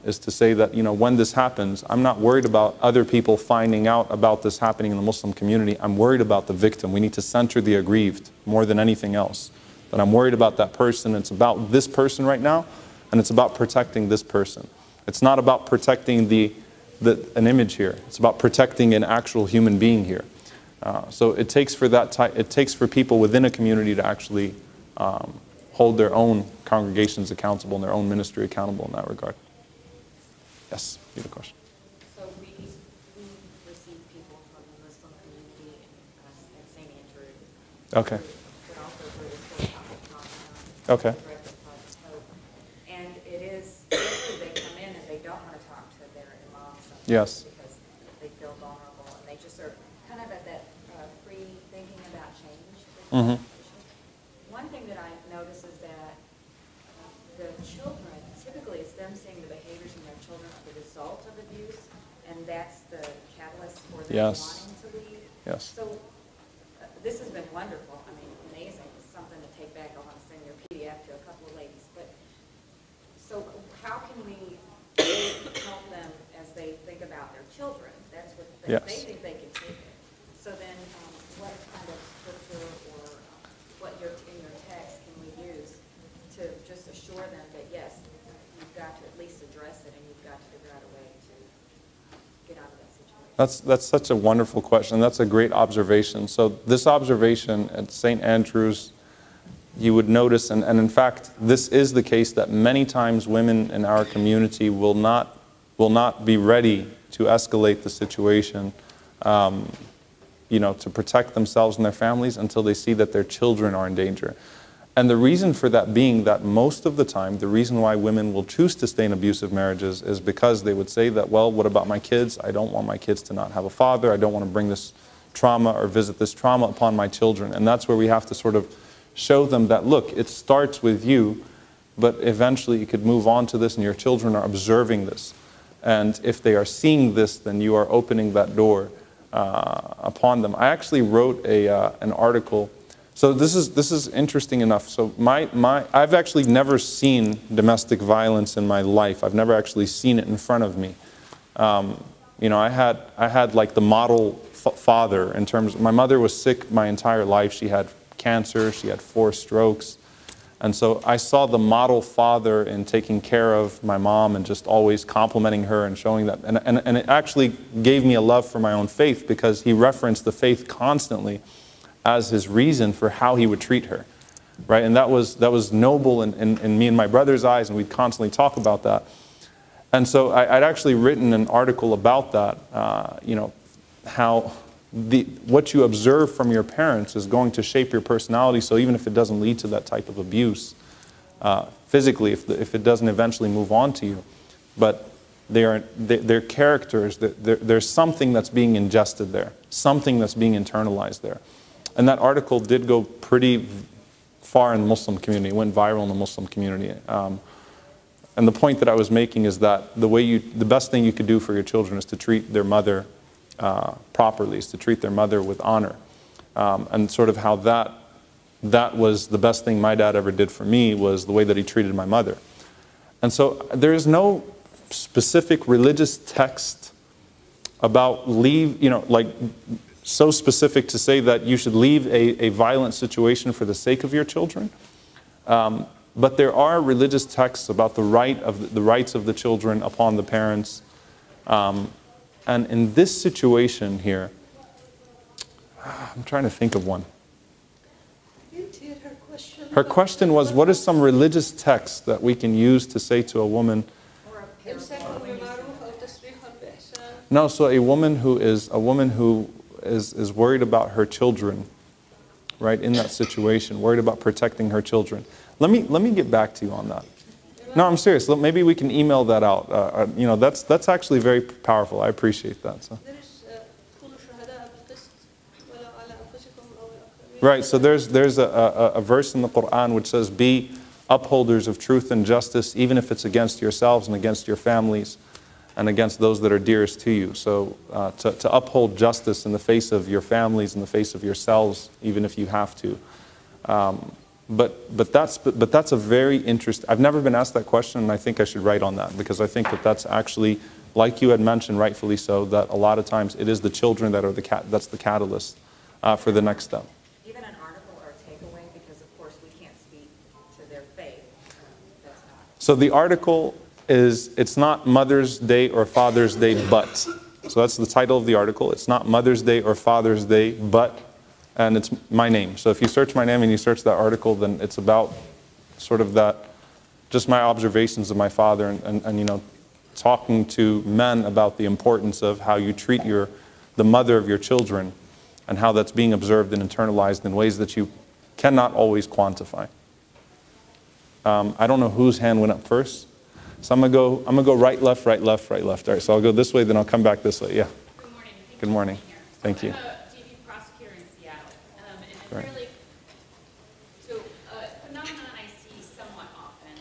S2: is to say that, you know, when this happens, I'm not worried about other people finding out about this happening in the Muslim community. I'm worried about the victim. We need to center the aggrieved more than anything else. That I'm worried about that person. It's about this person right now, and it's about protecting this person. It's not about protecting an image here. It's about protecting an actual human being here. So it takes for people within a community to actually hold their own congregations accountable and their own ministry accountable in that regard. Yes, you have a question.
S5: So we receive people from the Muslim community at St. Andrew.
S2: Okay.
S5: But also through the School of Prophet.
S2: Okay.
S5: And it is, they come in and they don't want to talk to their imam sometimes.
S2: Yes.
S5: Because they feel vulnerable and they just are kind of at that pre-thinking about change.
S2: Mm-hmm.
S5: One thing that I notice is that the children, typically it's them seeing the behaviors in their children are the result of abuse, and that's the catalyst for them
S2: Yes.
S5: wanting to leave.
S2: Yes.
S5: So this has been wonderful. I mean, amazing. It's something to take back. I want to send your PDF to a couple of ladies. But so how can we help them as they think about their children? That's what
S2: Yes.
S5: they think they can take it. So then what kind of scripture or what in your text can we use to just assure them that, yes, you've got to at least address it and you've got to figure out a way to get out of that situation?
S2: That's such a wonderful question. That's a great observation. So this observation at St. Andrew's, you would notice, and in fact, this is the case, that many times women in our community will not be ready to escalate the situation, you know, to protect themselves and their families until they see that their children are in danger. And the reason for that being that most of the time, the reason why women will choose to stay in abusive marriages is because they would say that, well, what about my kids? I don't want my kids to not have a father. I don't want to bring this trauma or visit this trauma upon my children. And that's where we have to sort of show them that, look, it starts with you, but eventually you could move on to this and your children are observing this. And if they are seeing this, then you are opening that door upon them. I actually wrote an article. So this is interesting enough. So I've actually never seen domestic violence in my life. I've never actually seen it in front of me. You know, I had like the model father in terms of, my mother was sick my entire life. She had cancer, she had 4 strokes. And so I saw the model father in taking care of my mom and just always complimenting her and showing that. And it actually gave me a love for my own faith, because he referenced the faith constantly as his reason for how he would treat her, right? And that was noble in me and my brother's eyes, and we'd constantly talk about that. And so I'd actually written an article about that, you know, how what you observe from your parents is going to shape your personality. So even if it doesn't lead to that type of abuse physically, if it doesn't eventually move on to you, but their characters, there's something that's being ingested there, something that's being internalized there. And that article did go pretty far in the Muslim community. It went viral in the Muslim community. And the point that I was making is that the best thing you could do for your children is to treat their mother properly, is to treat their mother with honor. And sort of how that was the best thing my dad ever did for me, was the way that he treated my mother. And so there is no specific religious text about like so specific to say that you should leave a violent situation for the sake of your children. But there are religious texts about the rights of the children upon the parents. And in this situation here, I'm trying to think of one. Her question was, what is some religious text that we can use to say to a woman? No, so a woman who is worried about her children, right, in that situation, worried about protecting her children. Let me get back to you on that. No, I'm serious. Maybe we can email that out. You know, that's actually very powerful. I appreciate that. So. Right. So there's a verse in the Quran which says, "Be upholders of truth and justice, even if it's against yourselves and against your families, and against those that are dearest to you." So to uphold justice in the face of your families, in the face of yourselves, even if you have to. But that's a very interesting. I've never been asked that question, and I think I should write on that, because I think that that's actually, like you had mentioned, rightfully so, that a lot of times it is the children that are that's the catalyst for the next step.
S5: Even an article or a takeaway, because of course we can't speak to their faith. That's not.
S2: So the article is, it's not Mother's Day or Father's Day, but. So that's the title of the article. It's not Mother's Day or Father's Day, but. And it's my name. So if you search my name and you search that article, then it's about sort of that, just my observations of my father, and you know, talking to men about the importance of how you treat the mother of your children, and how that's being observed and internalized in ways that you cannot always quantify. I don't know whose hand went up first. So I'm gonna go right, left, right, left, right, left. All right, so I'll go this way, then I'll come back this way. Yeah.
S6: Good morning.
S2: Good morning. Thank you.
S6: Right. Really, so a phenomenon I see somewhat often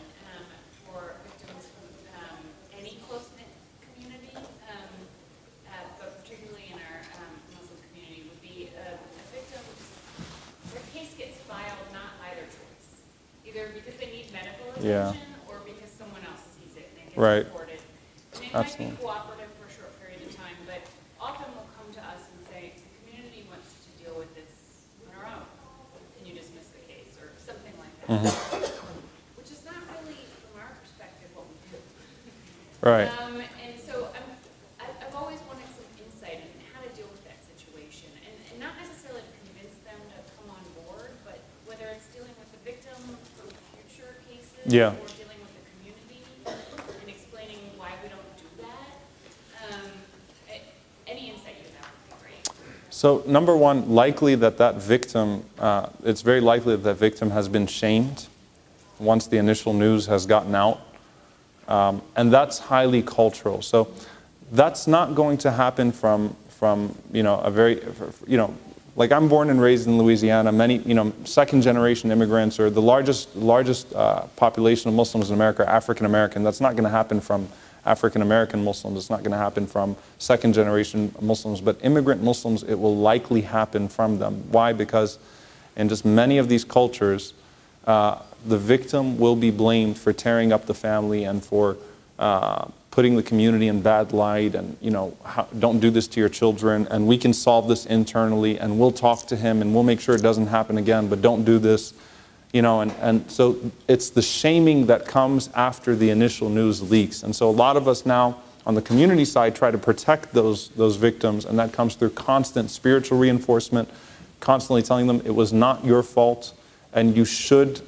S6: for victims from any close-knit community, but particularly in our Muslim community, would be a victim, their case gets filed not by their choice, either because they need medical attention or because someone else sees it and it gets reported. And it might be cooperative for a short period of time, but often will come to us and say, the community wants to deal with this on our own. Can you dismiss the case or something like that? Which is not really, from our perspective, what we do.
S2: Right.
S6: And so I've always wanted some insight in how to deal with that situation, and not necessarily to convince them to come on board, but whether it's dealing with the victim for future cases or dealing with the community and explaining why we don't do that. Any insight you have would be great.
S2: So number one, likely that victim, it's very likely that victim has been shamed once the initial news has gotten out. And that's highly cultural. So that's not going to happen from you know, a very, you know, like I'm born and raised in Louisiana. Many, second generation immigrants, or the largest population of Muslims in America are African American. That's not going to happen from African American Muslims. It's not going to happen from second generation Muslims. But immigrant Muslims, it will likely happen from them. Why? Because in just many of these cultures, the victim will be blamed for tearing up the family and for putting the community in bad light, and don't do this to your children, and we can solve this internally, and we'll talk to him and we'll make sure it doesn't happen again, but don't do this, and so it's the shaming that comes after the initial news leaks. And so a lot of us now on the community side try to protect those victims, and that comes through constant spiritual reinforcement, constantly telling them it was not your fault, and you should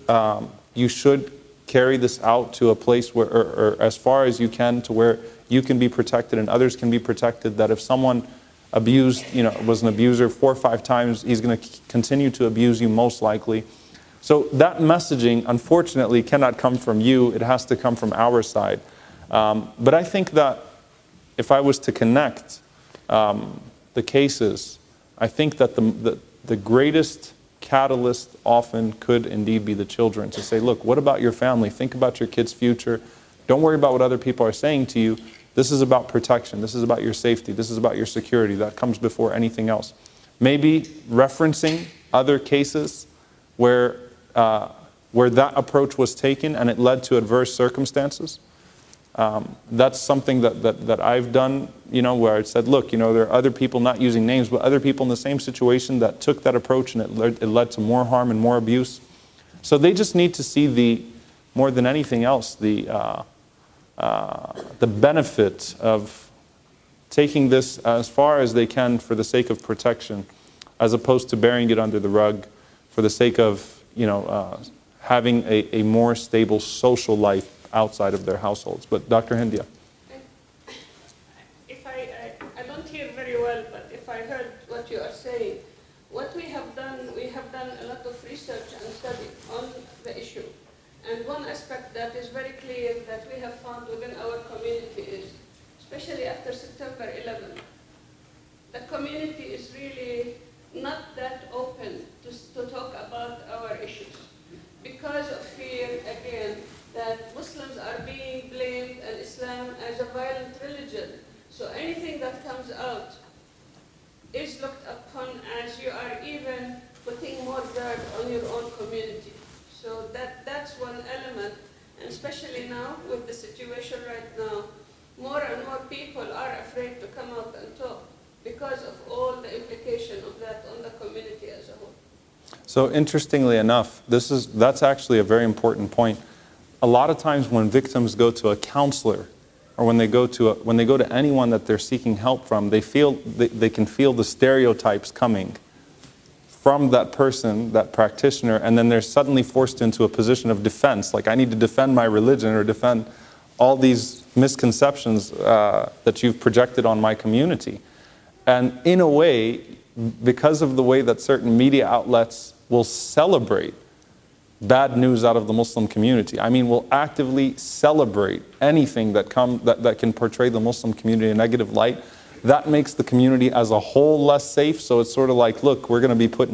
S2: carry this out to a place where, or as far as you can, to where you can be protected and others can be protected. That if someone abused, was an abuser 4 or 5 times, he's going to continue to abuse you most likely. So that messaging, unfortunately, cannot come from you. It has to come from our side. But I think that if I was to connect the cases, I think that the greatest catalyst often could indeed be the children, to say, look, what about your family? Think about your kids' future. Don't worry about what other people are saying to you. This is about protection. This is about your safety. This is about your security. That comes before anything else. Maybe referencing other cases where that approach was taken and it led to adverse circumstances. That's something that I've done, where I said, look, there are other people, not using names, but other people in the same situation that took that approach, and it led to more harm and more abuse. So they just need to see more than anything else, the benefit of taking this as far as they can for the sake of protection, as opposed to burying it under the rug for the sake of, having a more stable social life outside of their households. But Dr. Hindia.
S3: If I don't hear very well, but if I heard what you are saying, what we have done a lot of research and study on the issue. And one aspect that is very clear that we have found within our community is, especially after September 11, the community is really not that open to talk about our issues because of fear, again, that Muslims are being blamed and Islam as a violent religion. So anything that comes out is looked upon as you are even putting more dirt on your own community. So that's one element, and especially now with the situation right now, more and more people are afraid to come out and talk because of all the implication of that on the community as a whole.
S2: So interestingly enough, that's actually a very important point. A lot of times when victims go to a counselor, or when they go to anyone that they're seeking help from, they can feel the stereotypes coming from that person, that practitioner, and then they're suddenly forced into a position of defense. Like, I need to defend my religion or defend all these misconceptions that you've projected on my community. And in a way, because of the way that certain media outlets will celebrate bad news out of the Muslim community, I mean, will actively celebrate anything that can portray the Muslim community in a negative light, that makes the community as a whole less safe. So it's sort of like, look, we're going to be put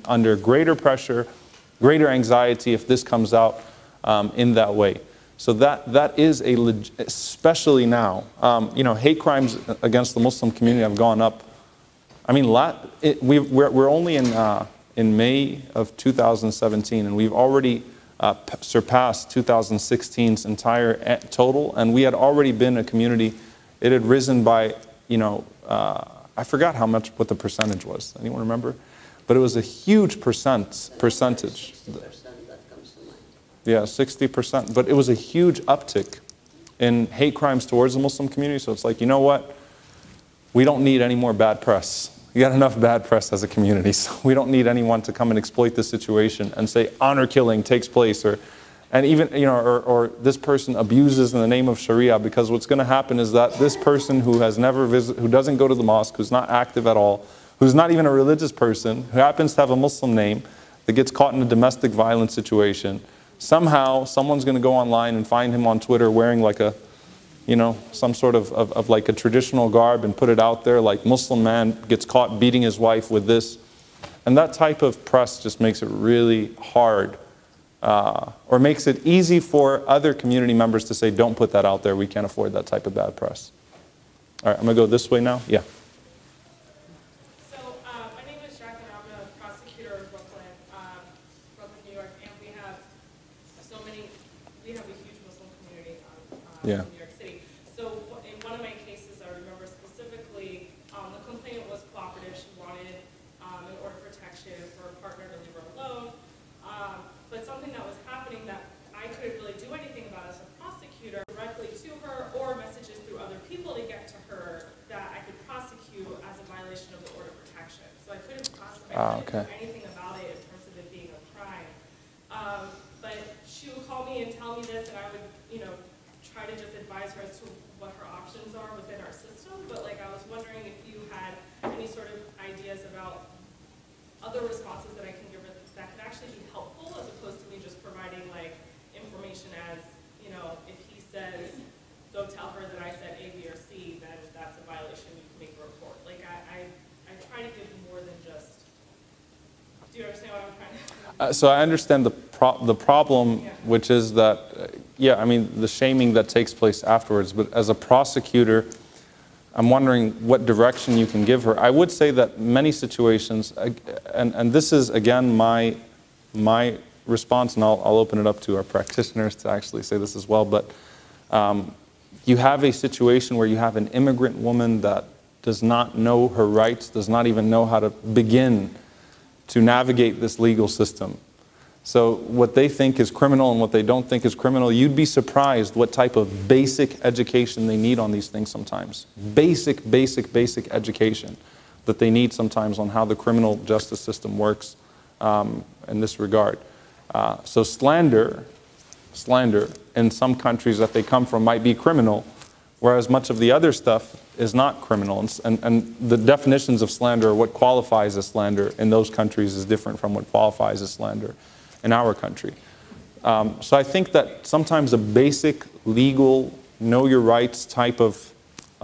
S2: under greater pressure, greater anxiety if this comes out in that way. So that is especially now, hate crimes against the Muslim community have gone up. I mean, we're only in May of 2017, and we've already surpassed 2016's entire total, and we had already been a community. It had risen by, I forgot what the percentage was. Anyone remember? But it was a huge percentage.
S3: 60% that comes to mind.
S2: Yeah, 60%. But it was a huge uptick in hate crimes towards the Muslim community. So it's like, you know what? We don't need any more bad press. We got enough bad press as a community, so we don't need anyone to come and exploit the situation and say honor killing takes place, or this person abuses in the name of Sharia, because what's going to happen is that this person who doesn't go to the mosque, who's not active at all, who's not even a religious person, who happens to have a Muslim name, that gets caught in a domestic violence situation, somehow someone's going to go online and find him on Twitter wearing like a some sort of like a traditional garb and put it out there, like Muslim man gets caught beating his wife with this. And that type of press just makes it really hard, or makes it easy for other community members to say, don't put that out there, we can't afford that type of bad press. All right, I'm going to go this way now. Yeah.
S7: So my name is Shaikh, and I'm a prosecutor in Brooklyn, New York, and we have a huge Muslim community
S2: Yeah.
S7: in New York City. So in one of my cases, I remember specifically, the complainant was cooperative. She wanted an order of protection for a partner to leave her alone. But something that was happening that I couldn't really do anything about as a prosecutor, directly to her, or messages through other people to get to her, that I could prosecute as a violation of the order of protection. So I couldn't do anything about it in terms of it being a crime. But she would call me and tell me this, and I would, try to just advise her as to what her options are within our system. But I was wondering if you had any sort of ideas about other responses that I can give her that could actually be helpful, as opposed to me just providing information as, if he says, go tell her that I said A, B, or C, then that's a violation, you can make a report. I try to give more than just, do you understand what I'm trying to
S2: So I understand the problem, which is that, the shaming that takes place afterwards. But as a prosecutor, I'm wondering what direction you can give her. I would say that many situations, and this is again my response, and I'll open it up to our practitioners to actually say this as well. But you have a situation where you have an immigrant woman that does not know her rights, does not even know how to begin to navigate this legal system. So what they think is criminal and what they don't think is criminal, you'd be surprised what type of basic education they need on these things sometimes. Basic education that they need sometimes on how the criminal justice system works in this regard. So slander in some countries that they come from might be criminal, whereas much of the other stuff is not criminal. And the definitions of slander, what qualifies as slander in those countries, is different from what qualifies as slander in our country. So I think that sometimes a basic legal, know your rights type of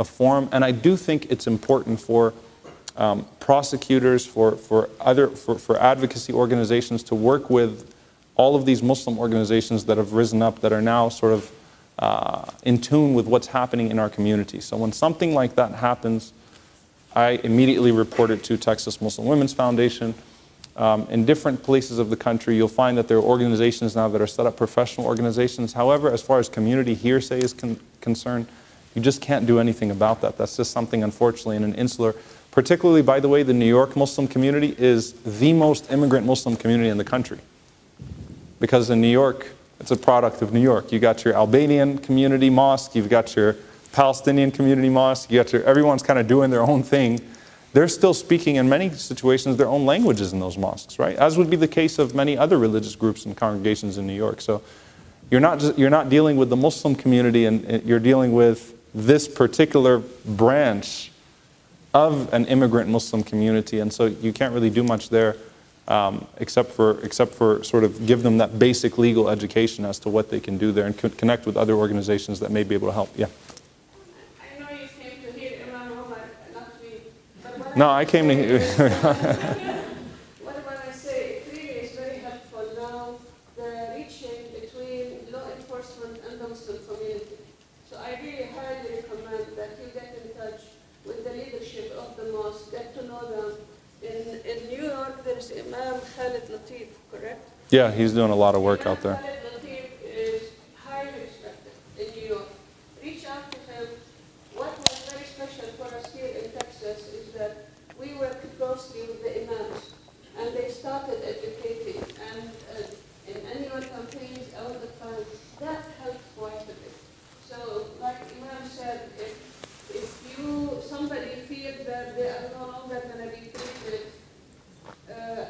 S2: form, and I do think it's important for prosecutors, for advocacy organizations to work with all of these Muslim organizations that have risen up that are now sort of in tune with what's happening in our community. So when something like that happens, I immediately report it to Texas Muslim Women's Foundation. In different places of the country, you'll find that there are organizations now that are set up, professional organizations. However, as far as community hearsay is concerned, you just can't do anything about that. That's just something, unfortunately, in an insular, particularly, by the way, the New York Muslim community is the most immigrant Muslim community in the country. Because in New York, it's a product of New York. You got your Albanian community mosque, you've got your Palestinian community mosque, you got everyone's kind of doing their own thing. They're still speaking in many situations their own languages in those mosques, right? As would be the case of many other religious groups and congregations in New York. So you're not dealing with the Muslim community, and you're dealing with this particular branch of an immigrant Muslim community, and so you can't really do much there except for sort of give them that basic legal education as to what they can do there and connect with other organizations that may be able to help. Yeah.
S3: I know you came to hear Imam Omar, not me. But
S2: No, I came to hear.
S3: what I say, it really is very helpful now, the reaching between law enforcement and the Muslim community. So I really highly recommend that you get in touch with the leadership of the mosque, get to know them. In New York, there's Imam Khalid Latif, correct?
S2: Yeah, he's doing a lot of work out there.
S3: Khalid Latif is highly respected in New York. Reach out to him. What was very special for us here in Texas is that we worked closely with the imams, and they started educating, and in annual campaigns all the time. That helped quite a bit. So, like Imam said, if somebody feels that they are no longer going to be treated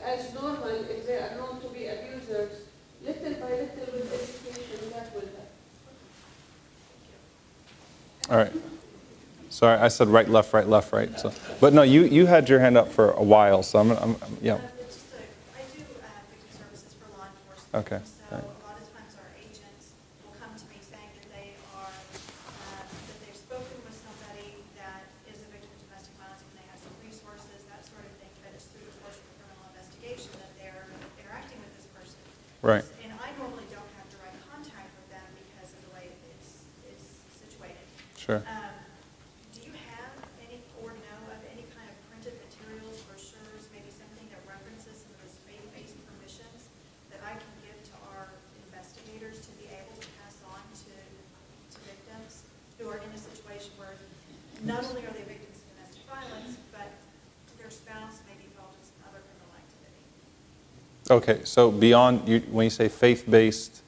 S3: as normal, if they are known to be abusers, little by little with education, that will help.
S2: All right. Sorry, I said right, left, right, left, right. So, but no, you had your hand up for a while, so yeah.
S8: I do victim services for law enforcement.
S2: Okay.
S8: So a lot of times our agents will come to me saying that that they've spoken with somebody that is a victim of domestic violence, and they have some resources, that sort of thing, but it's through the course of a criminal investigation.
S2: Right.
S8: And I normally don't have direct contact with them because of the way it's situated.
S2: Sure.
S8: Do you have any, or know of any kind of printed materials, brochures, maybe something that references some of those faith-based permissions that I can give to our investigators to be able to pass on to victims who are in a situation where not only are they victims of domestic violence, but their spouse may be involved in some other criminal activity?
S2: Okay, so beyond, when you say faith-based,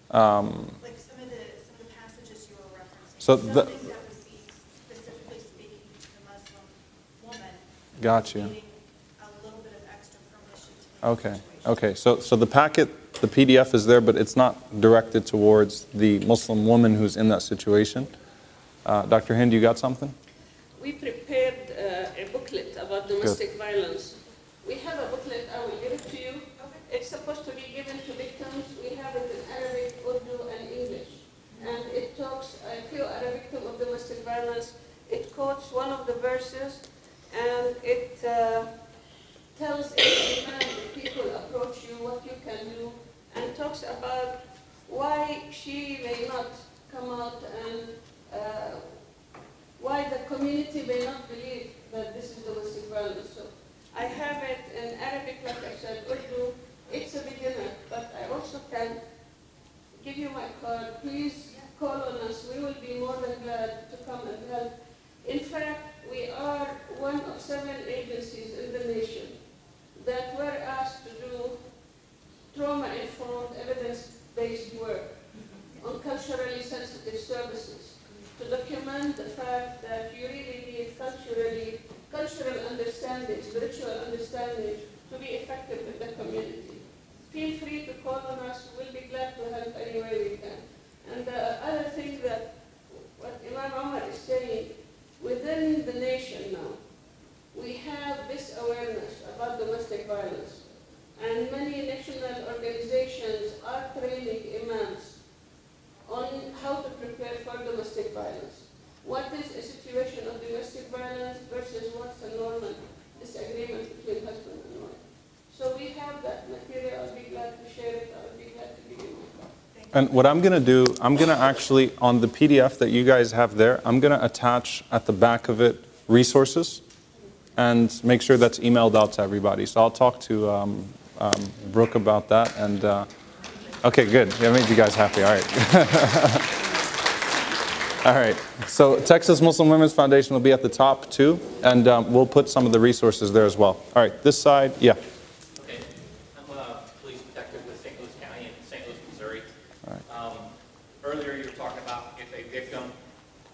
S8: Like some of the passages you were referencing,
S2: So
S8: something
S2: the-
S8: that would be specifically speaking to the Muslim woman.
S2: Got you.
S8: Needing a little bit of extra permission to make the
S2: Okay,
S8: situation.
S2: okay. So the packet, the PDF is there, but it's not directed towards the Muslim woman who's in that situation. Dr. Hind, you got something?
S3: We prepared a booklet about domestic violence. We have a booklet, I will give it to you. It's supposed to be given to victims. We have it in Arabic, Urdu, and English. And it talks, if you are a victim of domestic violence, it quotes one of the verses, and it tells every time that people approach you what you can do, and talks about why she may not come out and why the community may not believe that this is domestic violence. So I have it in Arabic, like I said, Urdu. It's a beginner, but I also can give you my card. Please call on us. We will be more than glad to come and help. In fact, we are one of 7 agencies in the nation that were asked to do trauma-informed, evidence-based work on culturally sensitive services to document the fact that you really need cultural understanding, spiritual understanding to be effective in the community. Feel free to call on us. We'll be glad to help any way we can. And the other thing that what Imam Omar is saying, within the nation now, we have this awareness about domestic violence. And many national organizations are training imams on how to prepare for domestic violence. What is a situation of domestic violence versus what's a normal disagreement between husband and wife? So we have that material. I'll be glad to share it. I'll be glad to give you my card.
S2: And what I'm going to do, I'm going to actually, on the PDF that you guys have there, I'm going to attach at the back of it resources and make sure that's emailed out to everybody. So I'll talk to Brooke about that. And okay, good. That made you guys happy. All right. All right. So Texas Muslim Women's Foundation will be at the top too, and we'll put some of the resources there as well. All right. This side, yeah.
S9: Okay. I'm a police detective with St. Louis County in St. Louis, Missouri.
S2: All right.
S9: Earlier you were talking about if a victim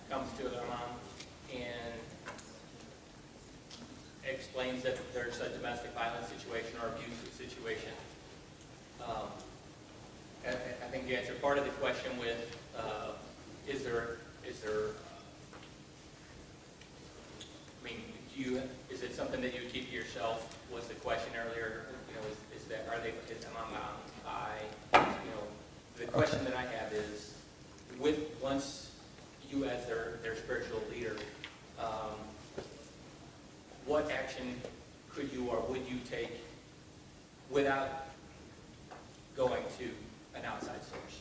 S9: comes to their mom and explains that there's a domestic violence situation or abusive situation. I think you answered part of the question with, is it something that you would keep to yourself? Was the question earlier, is mom bound by, the question that I have is, once you as their spiritual leader, what action could you or would you take without going to an outside source?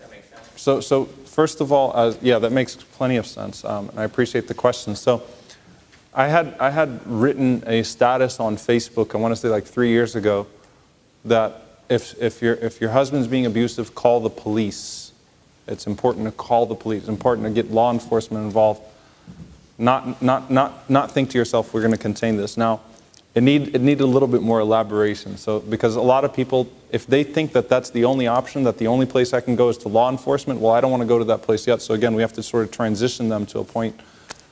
S9: That makes sense?
S2: So first of all, yeah, that makes plenty of sense, and I appreciate the question. So I had written a status on Facebook, I want to say like 3 years ago, that if your husband's being abusive, call the police. It's important to call the police. It's important to get law enforcement involved. Not think to yourself, we're going to contain this. Now, it needed a little bit more elaboration. So, because a lot of people, if they think that that's the only option, that the only place I can go is to law enforcement, well, I don't want to go to that place yet. So again, we have to sort of transition them to a point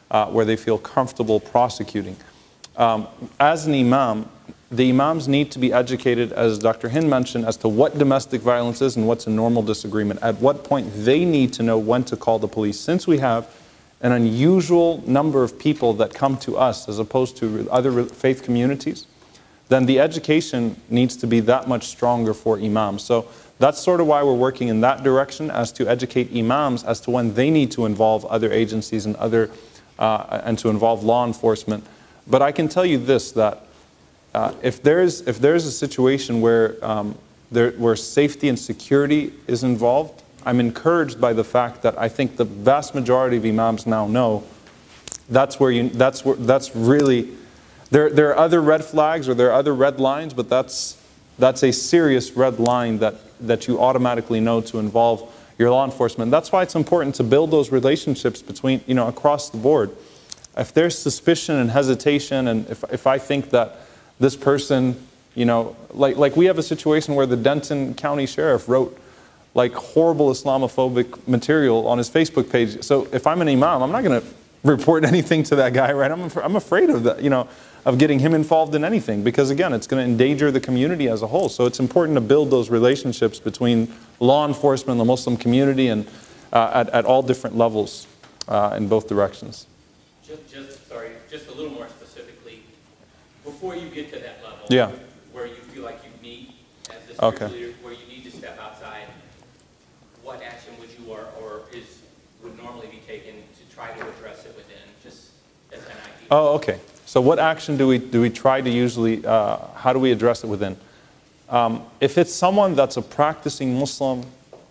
S2: where they feel comfortable prosecuting. As an imam, the imams need to be educated, as Dr. Hind mentioned, as to what domestic violence is and what's a normal disagreement. At what point they need to know when to call the police. Since we have an unusual number of people that come to us as opposed to other faith communities, then the education needs to be that much stronger for imams. So that's sort of why we're working in that direction, as to educate imams as to when they need to involve other agencies and to involve law enforcement. But I can tell you this, that if there's a situation where, where safety and security is involved, I'm encouraged by the fact that I think the vast majority of imams now know that's really, there are other red flags or there are other red lines, but that's a serious red line that you automatically know to involve your law enforcement. That's why it's important to build those relationships between, across the board. If there's suspicion and hesitation, and if I think that this person, like we have a situation where the Denton County Sheriff wrote like horrible Islamophobic material on his Facebook page. So if I'm an imam, I'm not going to report anything to that guy, right? I'm afraid of that, of getting him involved in anything, because again, it's going to endanger the community as a whole. So it's important to build those relationships between law enforcement, the Muslim community, and at all different levels in both directions.
S9: Just a little more specifically, before you get to that level,
S2: yeah,
S9: where you feel like you need, as the
S2: okay,
S9: spiritual leader, where you need to step outside, what action would you would normally be taken to try to address it within, just as an idea?
S2: Oh, okay. So what action do we try to usually, how do we address it within? If it's someone that's a practicing Muslim,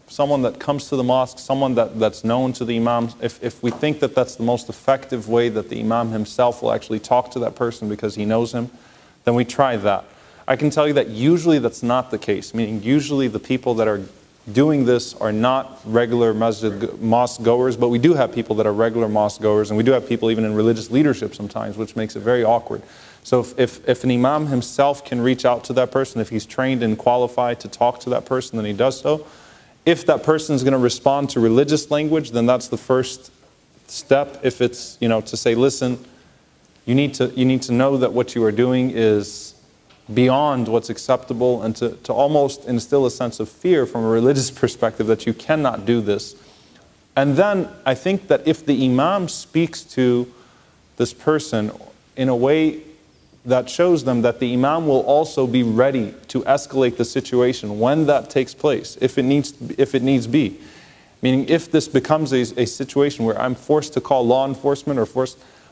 S2: someone that comes to the mosque, someone that's known to the imam, if we think that that's the most effective way that the imam himself will actually talk to that person because he knows him, then we try that. I can tell you that usually that's not the case, meaning usually the people that are doing this are not regular mosque goers, but we do have people that are regular mosque goers, and we do have people even in religious leadership sometimes, which makes it very awkward. So if an imam himself can reach out to that person, if he's trained and qualified to talk to that person, then he does so. If that person is going to respond to religious language, then that's the first step. If it's, to say, listen, you need to know that what you are doing is beyond what's acceptable, and to almost instill a sense of fear from a religious perspective that you cannot do this. And then I think that if the imam speaks to this person in a way that shows them that the imam will also be ready to escalate the situation when that takes place, if it needs be. Meaning if this becomes a situation where I'm forced to call law enforcement, or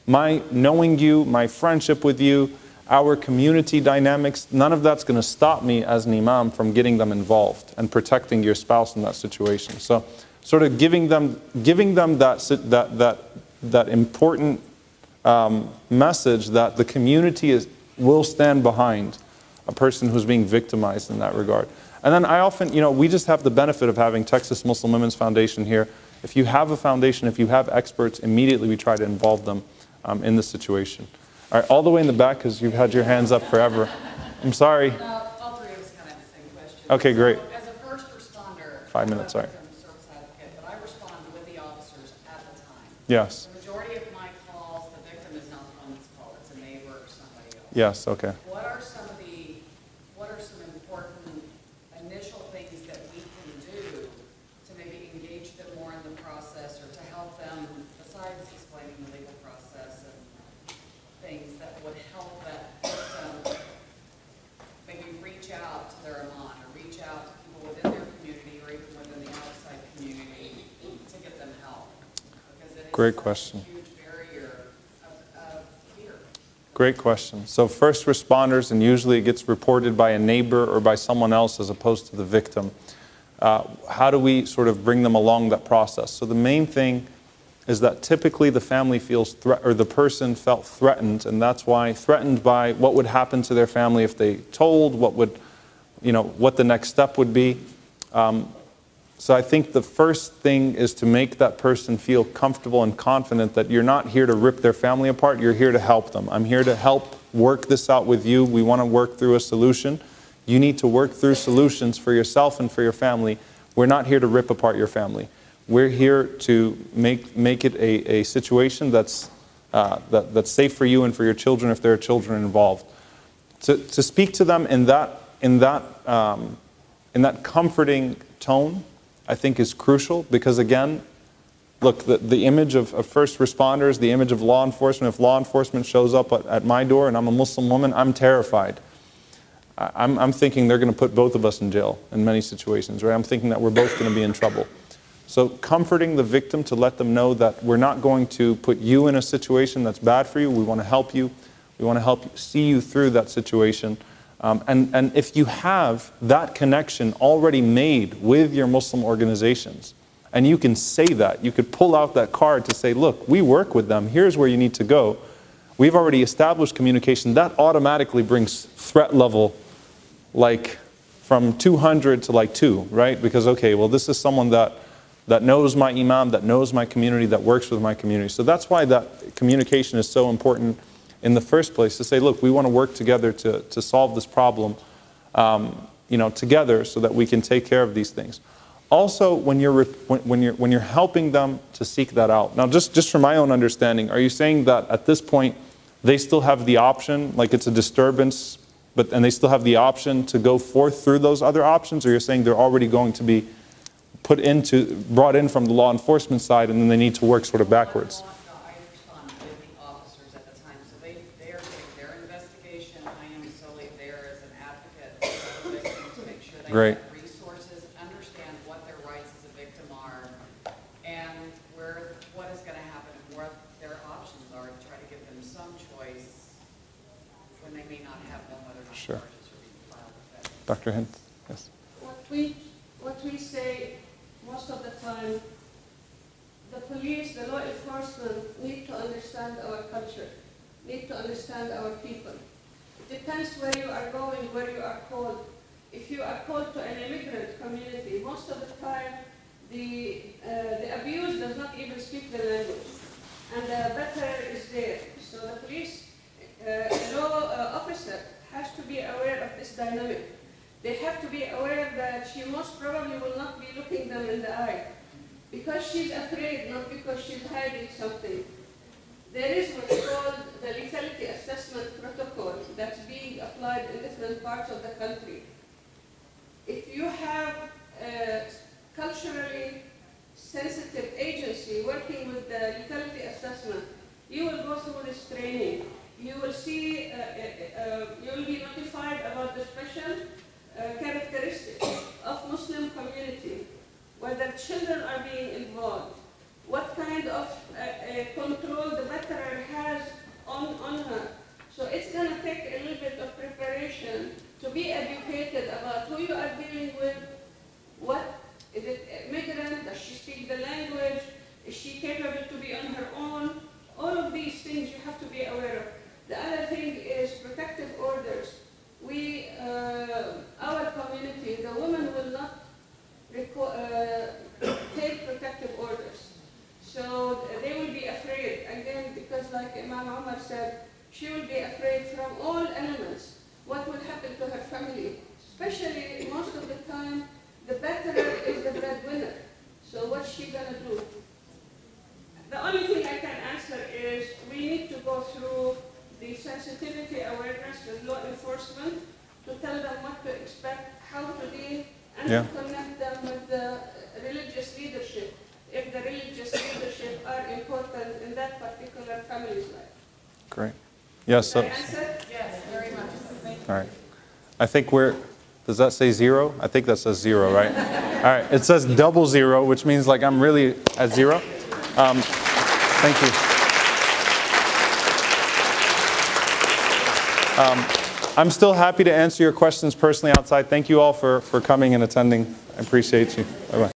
S2: my knowing you, my friendship with you, our community dynamics, none of that's going to stop me as an imam from getting them involved and protecting your spouse in that situation. So sort of giving them that important message that the community will stand behind a person who's being victimized in that regard. And then I often, we just have the benefit of having Texas Muslim Women's Foundation here. If you have a foundation, if you have experts, immediately we try to involve them in the situation. All right, all the way in the back, because you've had your hands up forever. I'm sorry.
S10: All three of us kind of have the same question.
S2: Okay, great.
S10: So, as a first responder,
S2: 5 minutes, sorry.
S10: I'm a service advocate, but I respond with the officers at the time.
S2: Yes.
S10: The majority of my calls, the victim is not the one that's called, it's a neighbor or somebody else.
S2: Yes, okay.
S10: What are some important initial things that we can do to maybe engage them more in the process, or to help them, besides explaining the legal process and things that would help that victim maybe reach out to their imam, or reach out to people within their community, or even within the outside community to get them help? Because it is
S2: Great question.
S10: a huge barrier of fear.
S2: Great question. So first responders, and usually it gets reported by a neighbor or by someone else as opposed to the victim. How do we sort of bring them along that process? So the main thing is that typically the family feels or the person felt threatened, and that's why threatened by what would happen to their family if they told, what the next step would be. So I think the first thing is to make that person feel comfortable and confident that you're not here to rip their family apart, you're here to help them. I'm here to help work this out with you. We want to work through a solution. You need to work through solutions for yourself and for your family. We're not here to rip apart your family. We're here to make it a situation that's safe for you and for your children if there are children involved. To speak to them in that comforting tone, I think is crucial, because again, look, the image of first responders, the image of law enforcement, if law enforcement shows up at my door and I'm a Muslim woman, I'm terrified. I'm thinking they're going to put both of us in jail in many situations, right? I'm thinking that we're both going to be in trouble. So comforting the victim to let them know that we're not going to put you in a situation that's bad for you. We want to help you. We want to help see you through that situation. And if you have that connection already made with your Muslim organizations, and you can say that, you could pull out that card to say, look, we work with them, here's where you need to go. We've already established communication. That automatically brings threat level like from 200 to like 2, right? Because, okay, well, this is someone that knows my imam, that knows my community, that works with my community. So that's why that communication is so important in the first place, to say, look, we want to work together to solve this problem, together so that we can take care of these things. Also, when you're helping them to seek that out. Now, just from my own understanding, are you saying that at this point they still have the option, like it's a disturbance, and they still have the option to go forth through those other options, or you're saying they're already going to be brought in from the law enforcement side, and then they need to work sort of backwards?
S10: I respond with the officers at the time, so they are doing their investigation. I am solely there as an advocate, listening to make sure they
S2: Great.
S10: have resources, understand what their rights as a victim are, and what is going to happen and what their options are, to try to give them some choice when they may not have them, whether or not
S2: Sure.
S10: charges are being filed with them.
S2: Dr. Hint? Yes.
S3: What we say most of the time, the police, the law enforcement need to understand our culture, need to understand our people. It depends where you are going, where you are called. If you are called to an immigrant community, most of the time the abuse does not even speak the language, and the batterer is there. So the police law officer has to be aware of this dynamic. They have to be aware that she most probably will not be looking them in the eye, because she's afraid, not because she's hiding something. There is what's called the lethality assessment protocol that's being applied in different parts of the country. If you have a culturally sensitive agency working with the lethality assessment, you will go through this training. You will see, you will be notified about the special characteristics of Muslim community, whether children are being involved, what kind of control the batterer has on her. So it's going to take a little bit of preparation to be educated about who you are dealing with, what, is it immigrant, does she speak the language, is she capable to be on her own? All of these things you have to be aware of. The other thing is protective orders. Our community, the women will not take protective orders. So they will be afraid, again, because like Imam Omar said, she will be afraid from all elements. What will happen to her family? Especially, most of the time, the batterer is the breadwinner. So what's she gonna do? The only thing I can answer is we need to go through the sensitivity awareness with law enforcement to tell them what to expect, how to deal, and to connect them with the religious leadership, if the religious leadership are important in that particular family's life.
S2: Great. Yes.
S3: Did I answer?
S10: Yes, very much. Thank you.
S2: All right. I think does that say 0? I think that says 0, right? All right. It says 00, which means like I'm really at 0. Thank you. I'm still happy to answer your questions personally outside. Thank you all for coming and attending. I appreciate you. Bye-bye.